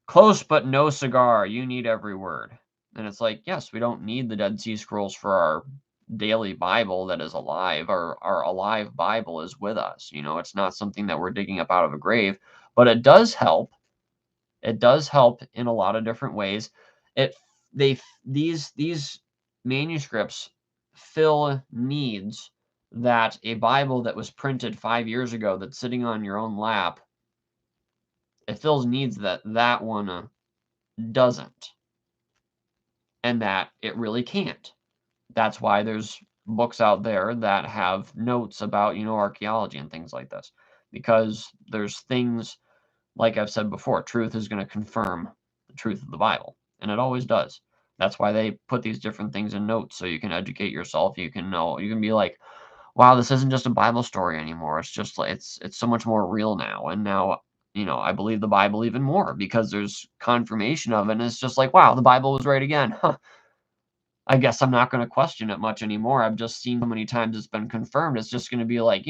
S1: Close, but no cigar. You need every word. And it's like, yes, we don't need the Dead Sea Scrolls for our daily Bible that is alive. Our alive Bible is with us. It's not something that we're digging up out of a grave, but it does help. It does help in a lot of different ways. These manuscripts fill needs that a Bible that was printed 5 years ago, that's sitting on your own lap, It fills needs that that one doesn't, and that it really can't. That's why there's books out there that have notes about, archaeology and things like this, because there's things, like I've said before, truth is going to confirm the truth of the Bible, and it always does. That's why they put these different things in notes, so you can educate yourself. You can know, you can be like, wow, this isn't just a Bible story anymore. It's just like it's so much more real now. And now, I believe the Bible even more because there's confirmation of it. And it's just like, wow, the Bible was right again. Huh. I guess I'm not going to question it much anymore. I've just seen so many times it's been confirmed. It's just going to be like,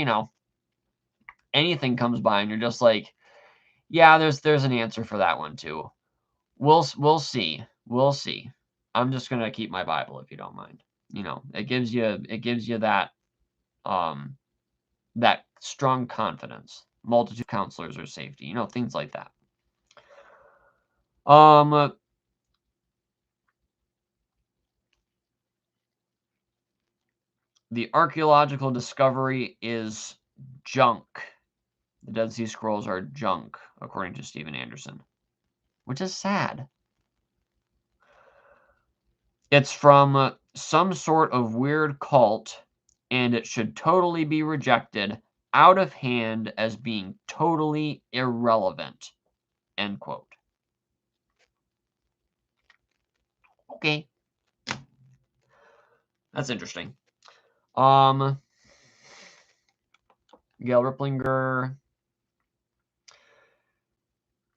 S1: anything comes by and you're just like, yeah, there's an answer for that one too. We'll see. We'll see. I'm just going to keep my Bible if you don't mind. It gives you that strong confidence. Multitude of counselors are safety. Things like that. The archaeological discovery is junk. The Dead Sea Scrolls are junk, according to Stephen Anderson, which is sad. It's from some sort of weird cult, and it should totally be rejected out of hand as being totally irrelevant. End quote. Okay. That's interesting. Gail Riplinger.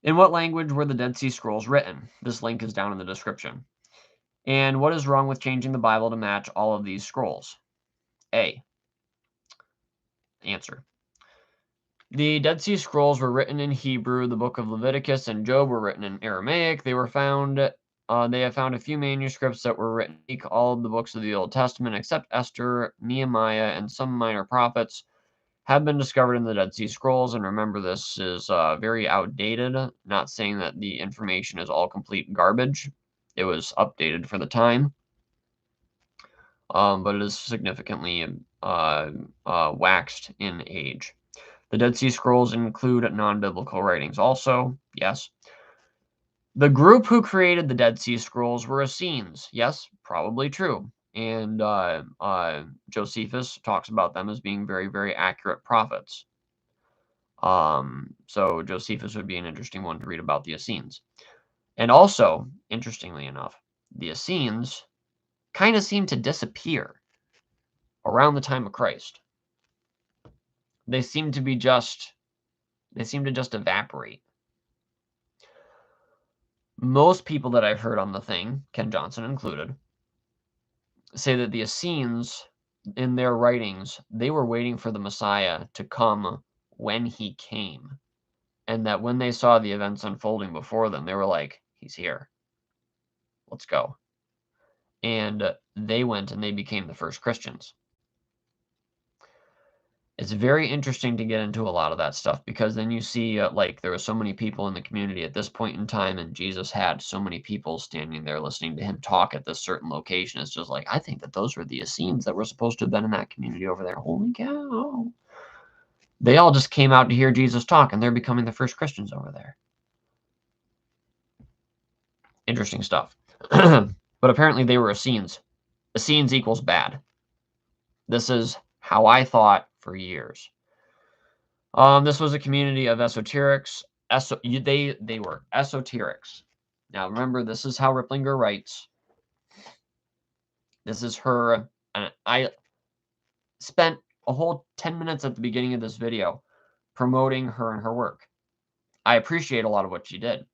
S1: In what language were the Dead Sea Scrolls written? This link is down in the description. And what is wrong with changing the Bible to match all of these scrolls? A. Answer. The Dead Sea Scrolls were written in Hebrew. The book of Leviticus and Job were written in Aramaic. They have found a few manuscripts that were written like all of the books of the Old Testament, except Esther, Nehemiah, and some minor prophets, have been discovered in the Dead Sea Scrolls. And remember, this is very outdated. Not saying that the information is all complete garbage. It was updated for the time, but it is significantly waxed in age. The Dead Sea Scrolls include non-biblical writings also, yes. The group who created the Dead Sea Scrolls were Essenes, yes, probably true. And Josephus talks about them as being very, very accurate prophets. So Josephus would be an interesting one to read about the Essenes. And also, interestingly enough, the Essenes kind of seem to disappear around the time of Christ. They seem to just evaporate. Most people that I've heard on the thing, Ken Johnson included, say that the Essenes, in their writings, they were waiting for the Messiah to come when he came. And that when they saw the events unfolding before them, they were like, he's here. Let's go. And they went and they became the first Christians. It's very interesting to get into a lot of that stuff because then you see like there were so many people in the community at this point in time, and Jesus had so many people standing there listening to him talk at this certain location. It's just like, I think that those were the Essenes that were supposed to have been in that community over there. Holy cow. They all just came out to hear Jesus talk, and they're becoming the first Christians over there. Interesting stuff. But apparently they were Essenes. Essenes equals bad. This is how I thought for years. This was a community of esoterics. They were esoterics. Now remember, this is how Riplinger writes. This is her, and I spent a whole 10 minutes at the beginning of this video promoting her and her work. I appreciate a lot of what she did.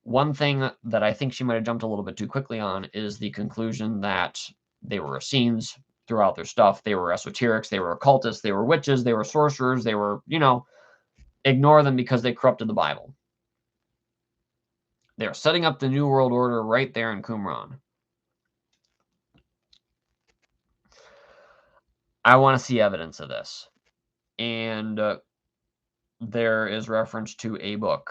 S1: One thing that I think she might have jumped a little bit too quickly on is the conclusion that they were Essenes throughout their stuff. They were esoterics, they were occultists, they were witches, they were sorcerers, they were, ignore them because they corrupted the Bible. They're setting up the New World Order right there in Qumran. I want to see evidence of this. And there is reference to a book.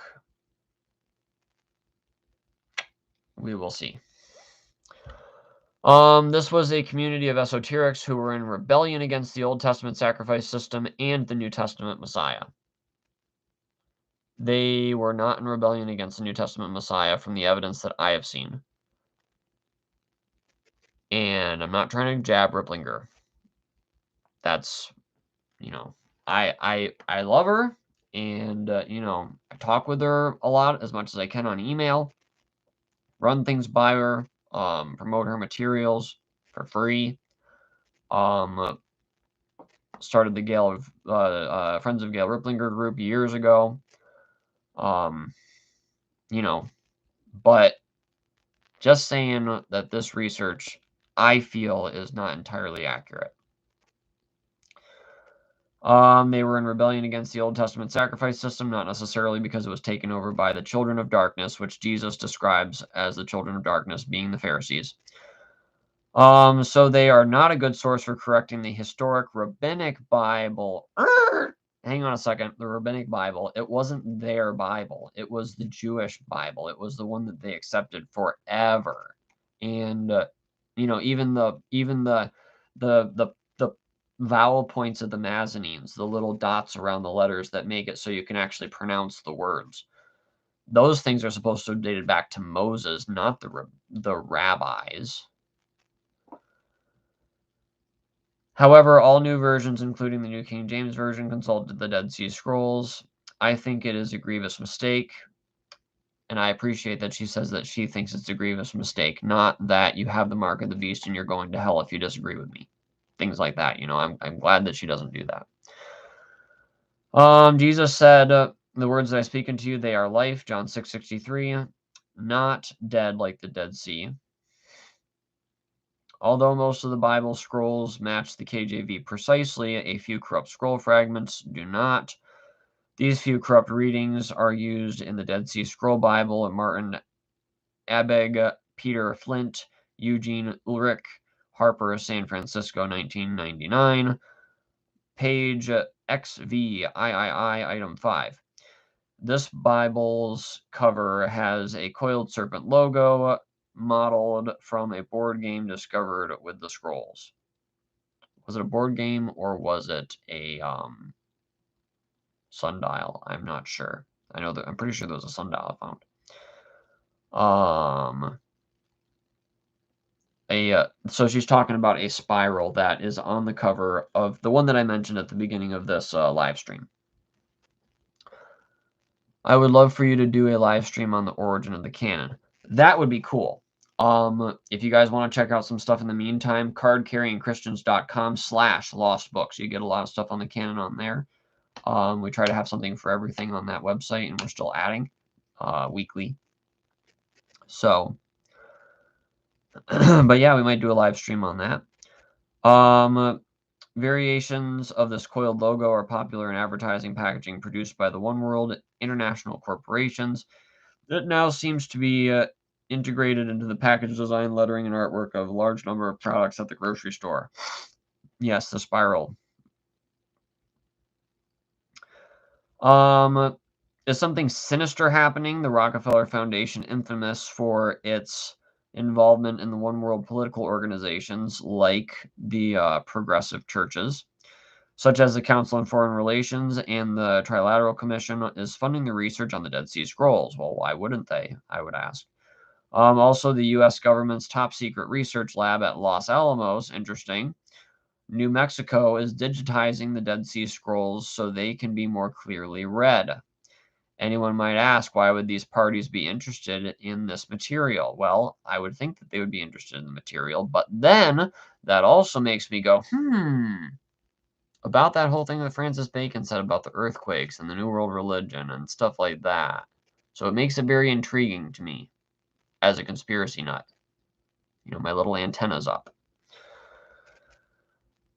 S1: We will see. This was a community of esoterics who were in rebellion against the Old Testament sacrifice system and the New Testament Messiah. They were not in rebellion against the New Testament Messiah from the evidence that I have seen. And I'm not trying to jab Riplinger. That's, you know, I love her, and I talk with her a lot as much as I can on email, run things by her, promote her materials for free. Started the Gail Friends of Gail Riplinger group years ago. You know, but just saying that this research, I feel, is not entirely accurate. They were in rebellion against the Old Testament sacrifice system, not necessarily because it was taken over by the children of darkness, which Jesus describes as the children of darkness being the Pharisees. So they are not a good source for correcting the historic rabbinic Bible. Hang on a second. The rabbinic Bible, it wasn't their Bible. It was the Jewish Bible. It was the one that they accepted forever. And even the vowel points of the Mazanines, the little dots around the letters that make it so you can actually pronounce the words. Those things are supposed to have dated back to Moses, not the rabbis. However, all new versions, including the New King James Version, consulted the Dead Sea Scrolls. I think it is a grievous mistake, and I appreciate that she says that she thinks it's a grievous mistake, not that you have the mark of the beast and you're going to hell if you disagree with me. Things like that, I'm glad that she doesn't do that. Jesus said, the words that I speak unto you, they are life, John 6:63, not dead like the Dead Sea. Although most of the Bible scrolls match the KJV precisely, a few corrupt scroll fragments do not. These few corrupt readings are used in the Dead Sea Scroll Bible of Martin Abegg, Peter Flint, Eugene Ulrich, Harper, San Francisco, 1999, page XVIII, item 5. This Bible's cover has a coiled serpent logo modeled from a board game discovered with the scrolls. Was it a board game or was it a sundial? I'm not sure. I'm pretty sure there was a sundial found. So she's talking about a spiral that is on the cover of the one that I mentioned at the beginning of this live stream. I would love for you to do a live stream on the origin of the canon. That would be cool. If you guys want to check out some stuff in the meantime, cardcarryingchristians.com/lostbooks. You get a lot of stuff on the canon on there. We try to have something for everything on that website, and we're still adding weekly. So, but yeah, we might do a live stream on that. Variations of this coiled logo are popular in advertising packaging produced by the One World international corporations. It now seems to be integrated into the package design, lettering, and artwork of a large number of products at the grocery store. Yes, the spiral. Is something sinister happening? The Rockefeller Foundation, infamous for its involvement in the One World political organizations like the progressive churches, such as the Council on Foreign Relations and the Trilateral Commission, is funding the research on the Dead Sea Scrolls. Well, why wouldn't they, I would ask. Also, the U.S. government's top secret research lab at Los Alamos, interesting. New Mexico is digitizing the Dead Sea Scrolls so they can be more clearly read. Anyone might ask, why would these parties be interested in this material? Well, I would think that they would be interested in the material, but then that also makes me go, about that whole thing that Francis Bacon said about the earthquakes and the New World religion and stuff like that. So it makes it very intriguing to me as a conspiracy nut. My little antenna's up.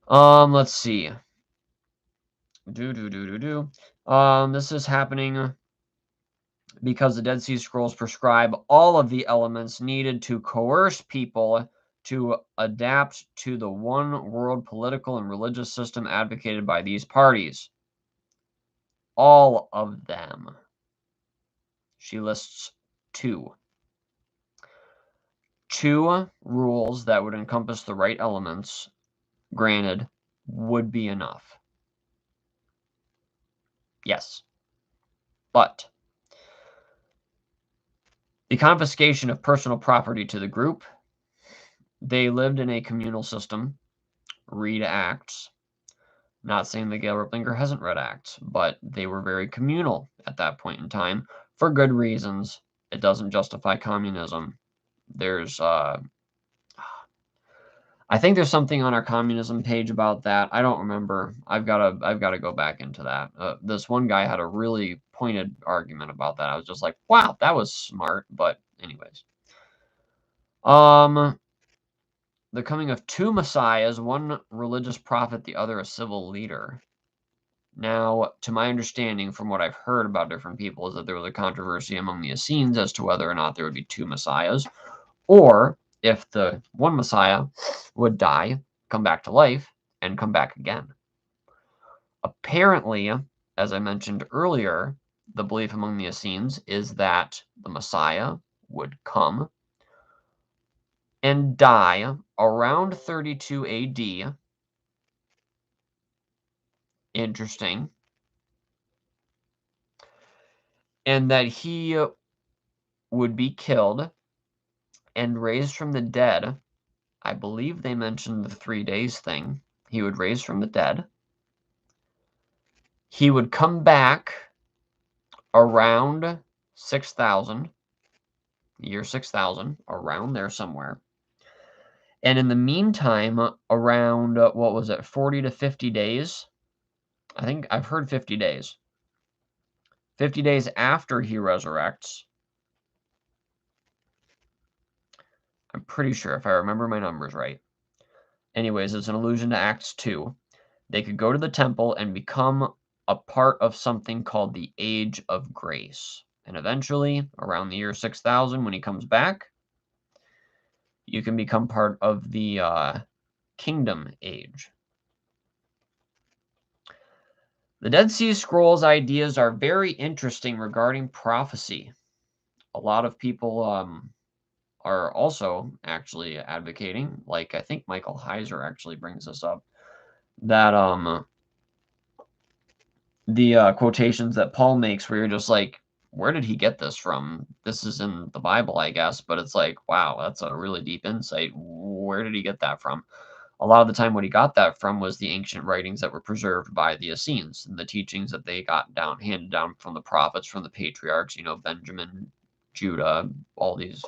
S1: Let's see. This is happening because the Dead Sea Scrolls prescribe all of the elements needed to coerce people to adapt to the one world political and religious system advocated by these parties. All of them. She lists two. Two rules that would encompass the right elements, granted, would be enough. Yes. But The confiscation of personal property to the group. They lived in a communal system. Read Acts. Not saying that Gail Riplinger hasn't read Acts, but they were very communal at that point in time for good reasons. It doesn't justify communism. There's I think there's something on our communism page about that. I don't remember. I've got to go back into that. This one guy had a really pointed argument about that. I was just like, wow, that was smart. But anyways, the coming of two messiahs, one religious prophet, the other a civil leader. Now, to my understanding, from what I've heard about different people, is that there was a controversy among the Essenes as to whether or not there would be two messiahs, or if the one messiah would die, come back to life, and come back again. Apparently, as I mentioned earlier, the belief among the Essenes is that the Messiah would come and die around 32 AD. Interesting. And that he would be killed and raised from the dead. I believe they mentioned the 3 days thing. He would raise from the dead. He would come back around 6,000, year 6,000, around there somewhere. And in the meantime, around, 40 to 50 days? I think I've heard 50 days. 50 days after he resurrects. I'm pretty sure, if I remember my numbers right. Anyways, it's an allusion to Acts 2. They could go to the temple and become a part of something called the Age of Grace. And eventually, around the year 6,000, when he comes back, you can become part of the Kingdom Age. The Dead Sea Scrolls ideas are very interesting regarding prophecy. A lot of people are also actually advocating, like I think Michael Heiser actually brings this up, that the quotations that Paul makes where you're just like, where did he get this from? This is in the Bible, I guess, but it's like, wow, that's a really deep insight. Where did he get that from? A lot of the time what he got that from was the ancient writings that were preserved by the Essenes and the teachings that they got handed down from the prophets, from the patriarchs, Benjamin, Judah, all these,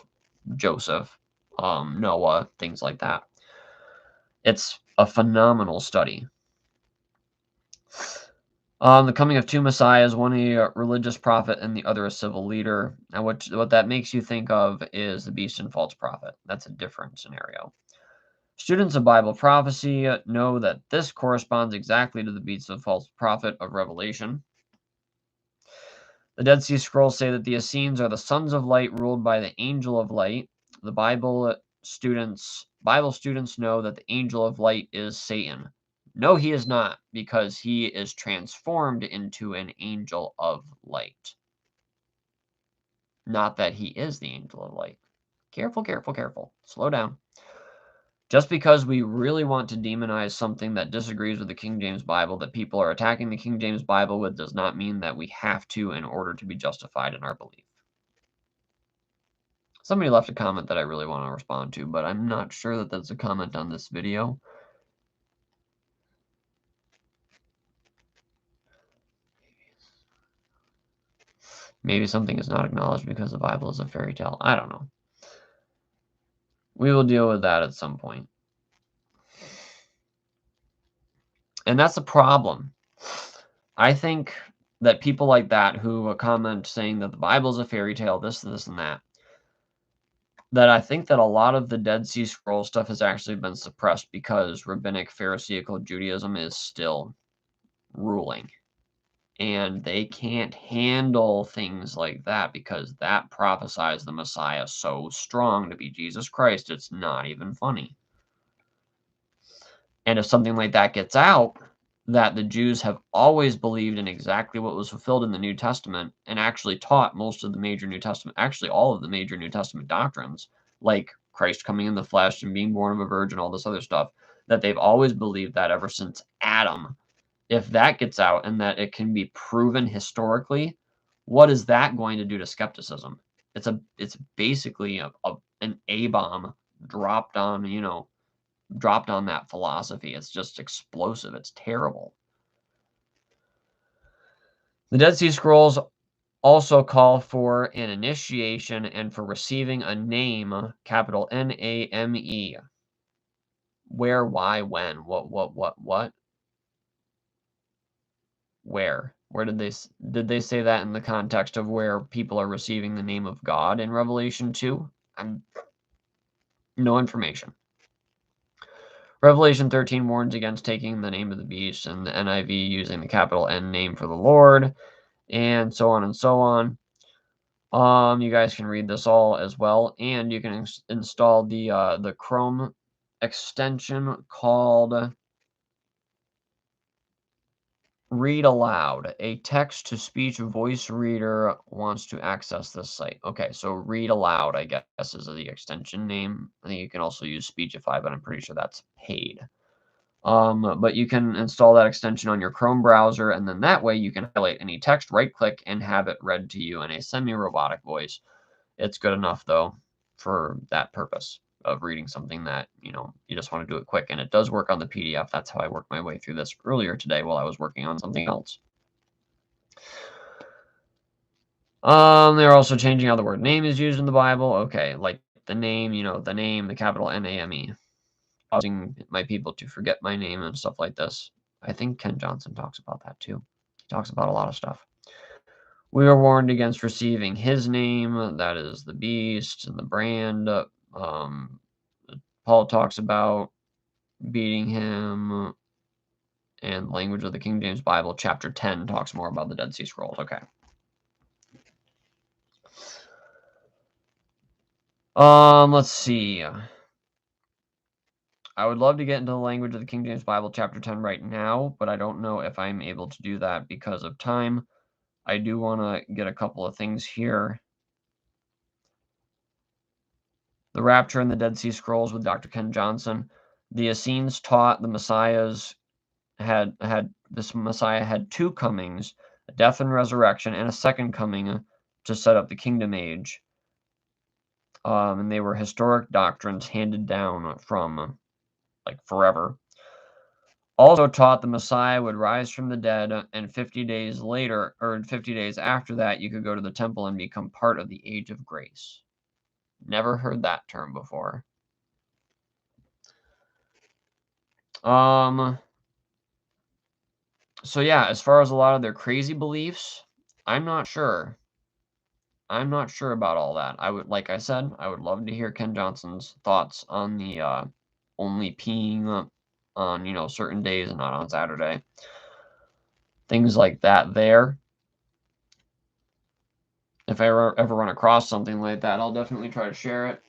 S1: Joseph, Noah, things like that. It's a phenomenal study. The coming of two messiahs, one a religious prophet and the other a civil leader. And what that makes you think of is the beast and false prophet. That's a different scenario. Students of Bible prophecy know that this corresponds exactly to the beast and false prophet of Revelation. The Dead Sea Scrolls say that the Essenes are the sons of light ruled by the angel of light. The Bible students know that the angel of light is Satan. No, he is not, because he is transformed into an angel of light. Not that he is the angel of light. Careful, careful, careful. Slow down. Just because we really want to demonize something that disagrees with the King James Bible that people are attacking the King James Bible with does not mean that we have to in order to be justified in our belief. Somebody left a comment that I really want to respond to, but I'm not sure that that's a comment on this video. Maybe something is not acknowledged because the Bible is a fairy tale. I don't know. We will deal with that at some point. And that's a problem. I think that people like that who comment saying that the Bible is a fairy tale, this, and that I think that a lot of the Dead Sea Scroll stuff has actually been suppressed because rabbinic Pharisaical Judaism is still ruling. And they can't handle things like that because that prophesies the Messiah so strong to be Jesus Christ, it's not even funny. And if something like that gets out, that the Jews have always believed in exactly what was fulfilled in the New Testament and actually taught most of the major New Testament, actually all of the major New Testament doctrines, like Christ coming in the flesh and being born of a virgin, all this other stuff, that they've always believed that ever since Adam. If that gets out and that it can be proven historically, what is that going to do to skepticism? it's basically an A-bomb dropped on, dropped on that philosophy. It's just explosive. It's terrible. The Dead Sea Scrolls also call for an initiation and for receiving a name, capital Name. Where, why, when, what, where? Where did they say that in the context of where people are receiving the name of God in Revelation 2? No information. Revelation 13 warns against taking the name of the beast, and the NIV using the capital N name for the Lord, and so on and so on. You guys can read this all as well, and you can install the Chrome extension called Read Aloud. A text-to-speech voice reader wants to access this site. Okay, so Read Aloud, I guess, is the extension name. I think you can also use Speechify, but I'm pretty sure that's paid. But you can install that extension on your Chrome browser, and then that way you can highlight any text, right-click, and have it read to you in a semi-robotic voice. It's good enough, though, for that purpose of reading something that, you just want to do it quick. And it does work on the PDF. That's how I worked my way through this earlier today while I was working on something else. They're also changing how the word name is used in the Bible. Okay, like the name, the name, the capital Name, causing my people to forget my name and stuff like this. I think Ken Johnson talks about that too. He talks about a lot of stuff. We are warned against receiving his name, that is the beast and the brand. Paul talks about beating him, and language of the King James Bible, chapter 10, talks more about the Dead Sea Scrolls. Okay. Let's see. I would love to get into the language of the King James Bible, chapter 10 right now, but I don't know if I'm able to do that because of time. I do want to get a couple of things here. The Rapture and the Dead Sea Scrolls with Dr. Ken Johnson. The Essenes taught the Messiah had two comings, a death and resurrection, and a second coming to set up the kingdom age. And they were historic doctrines handed down from forever. Also taught the Messiah would rise from the dead, and 50 days later, or 50 days after that, you could go to the temple and become part of the age of grace. Never heard that term before. So yeah, as far as a lot of their crazy beliefs, I'm not sure. I'm not sure about all that. Like I said, I would love to hear Ken Johnson's thoughts on the only peeing on, certain days and not on Saturday. Things like that there. If I ever run across something like that, I'll definitely try to share it.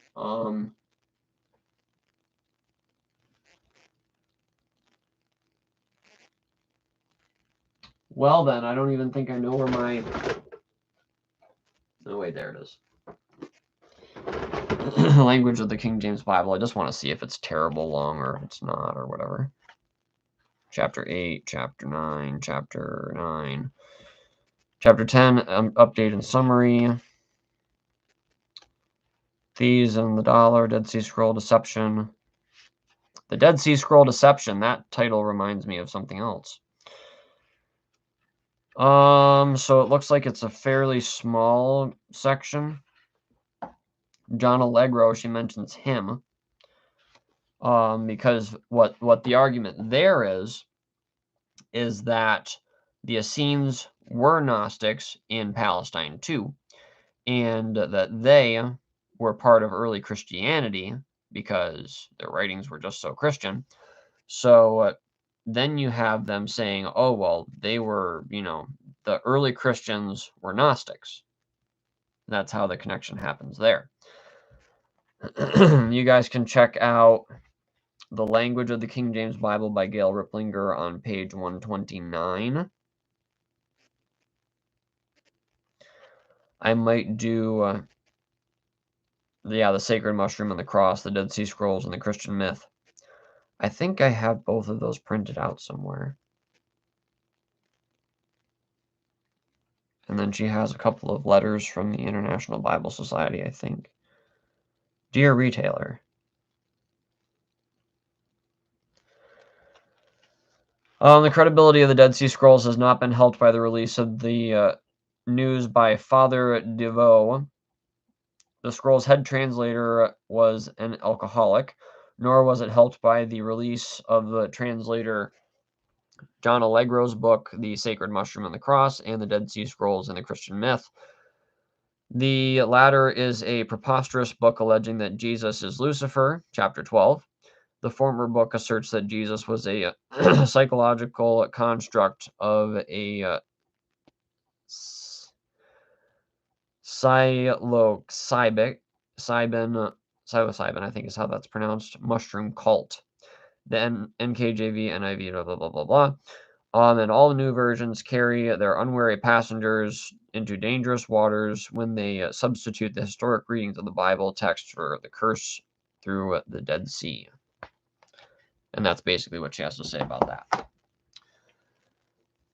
S1: Well then, I don't even think I know where my... Oh wait, there it is. Language of the King James Bible. I just want to see if it's terrible long or if it's not or whatever. Chapter 8, Chapter 9, Chapter 9. Chapter 10, update and summary. Thieves and the Dollar, Dead Sea Scroll Deception. The Dead Sea Scroll Deception, that title reminds me of something else. So it looks like it's a fairly small section. John Allegro, she mentions him. Because what the argument there is that the Essenes were Gnostics in Palestine too, and that they were part of early Christianity because their writings were just so Christian. So then you have them saying, oh, well, they were, the early Christians were Gnostics. That's how the connection happens there. You guys can check out The Language of the King James Bible by Gail Riplinger on page 129. I might do, the Sacred Mushroom and the Cross, the Dead Sea Scrolls, and the Christian Myth. I think I have both of those printed out somewhere. And then she has a couple of letters from the International Bible Society, I think. Dear Retailer. The credibility of the Dead Sea Scrolls has not been helped by the release of the news by Father DeVoe. The scroll's head translator was an alcoholic, nor was it helped by the release of the translator John Allegro's book, The Sacred Mushroom and the Cross, and the Dead Sea Scrolls and the Christian Myth. The latter is a preposterous book alleging that Jesus is Lucifer, chapter 12. The former book asserts that Jesus was a psychological construct of a psilocybin, I think is how that's pronounced, mushroom cult. The NKJV, NIV, blah, blah, blah, blah, blah. And all the new versions carry their unwary passengers into dangerous waters when they substitute the historic readings of the Bible text for the curse through the Dead Sea. And that's basically what she has to say about that.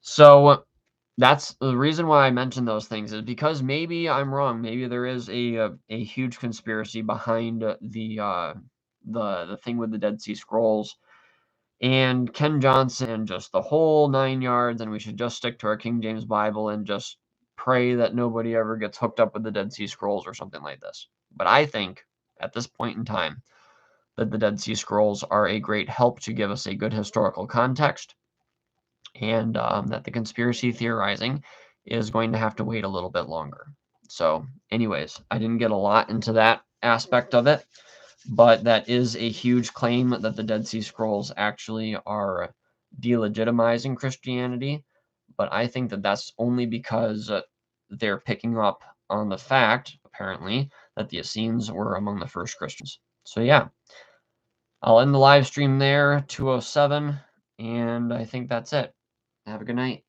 S1: So that's the reason why I mentioned those things, is because maybe I'm wrong. Maybe there is a huge conspiracy behind the thing with the Dead Sea Scrolls and Ken Johnson and just the whole 9 yards, and we should just stick to our King James Bible and just pray that nobody ever gets hooked up with the Dead Sea Scrolls or something like this. But I think at this point in time that the Dead Sea Scrolls are a great help to give us a good historical context, and that the conspiracy theorizing is going to have to wait a little bit longer. So anyways, I didn't get a lot into that aspect of it, but that is a huge claim that the Dead Sea Scrolls actually are delegitimizing Christianity. But I think that that's only because they're picking up on the fact, apparently, that the Essenes were among the first Christians. So yeah, I'll end the live stream there, 2:07, and I think that's it. Have a good night.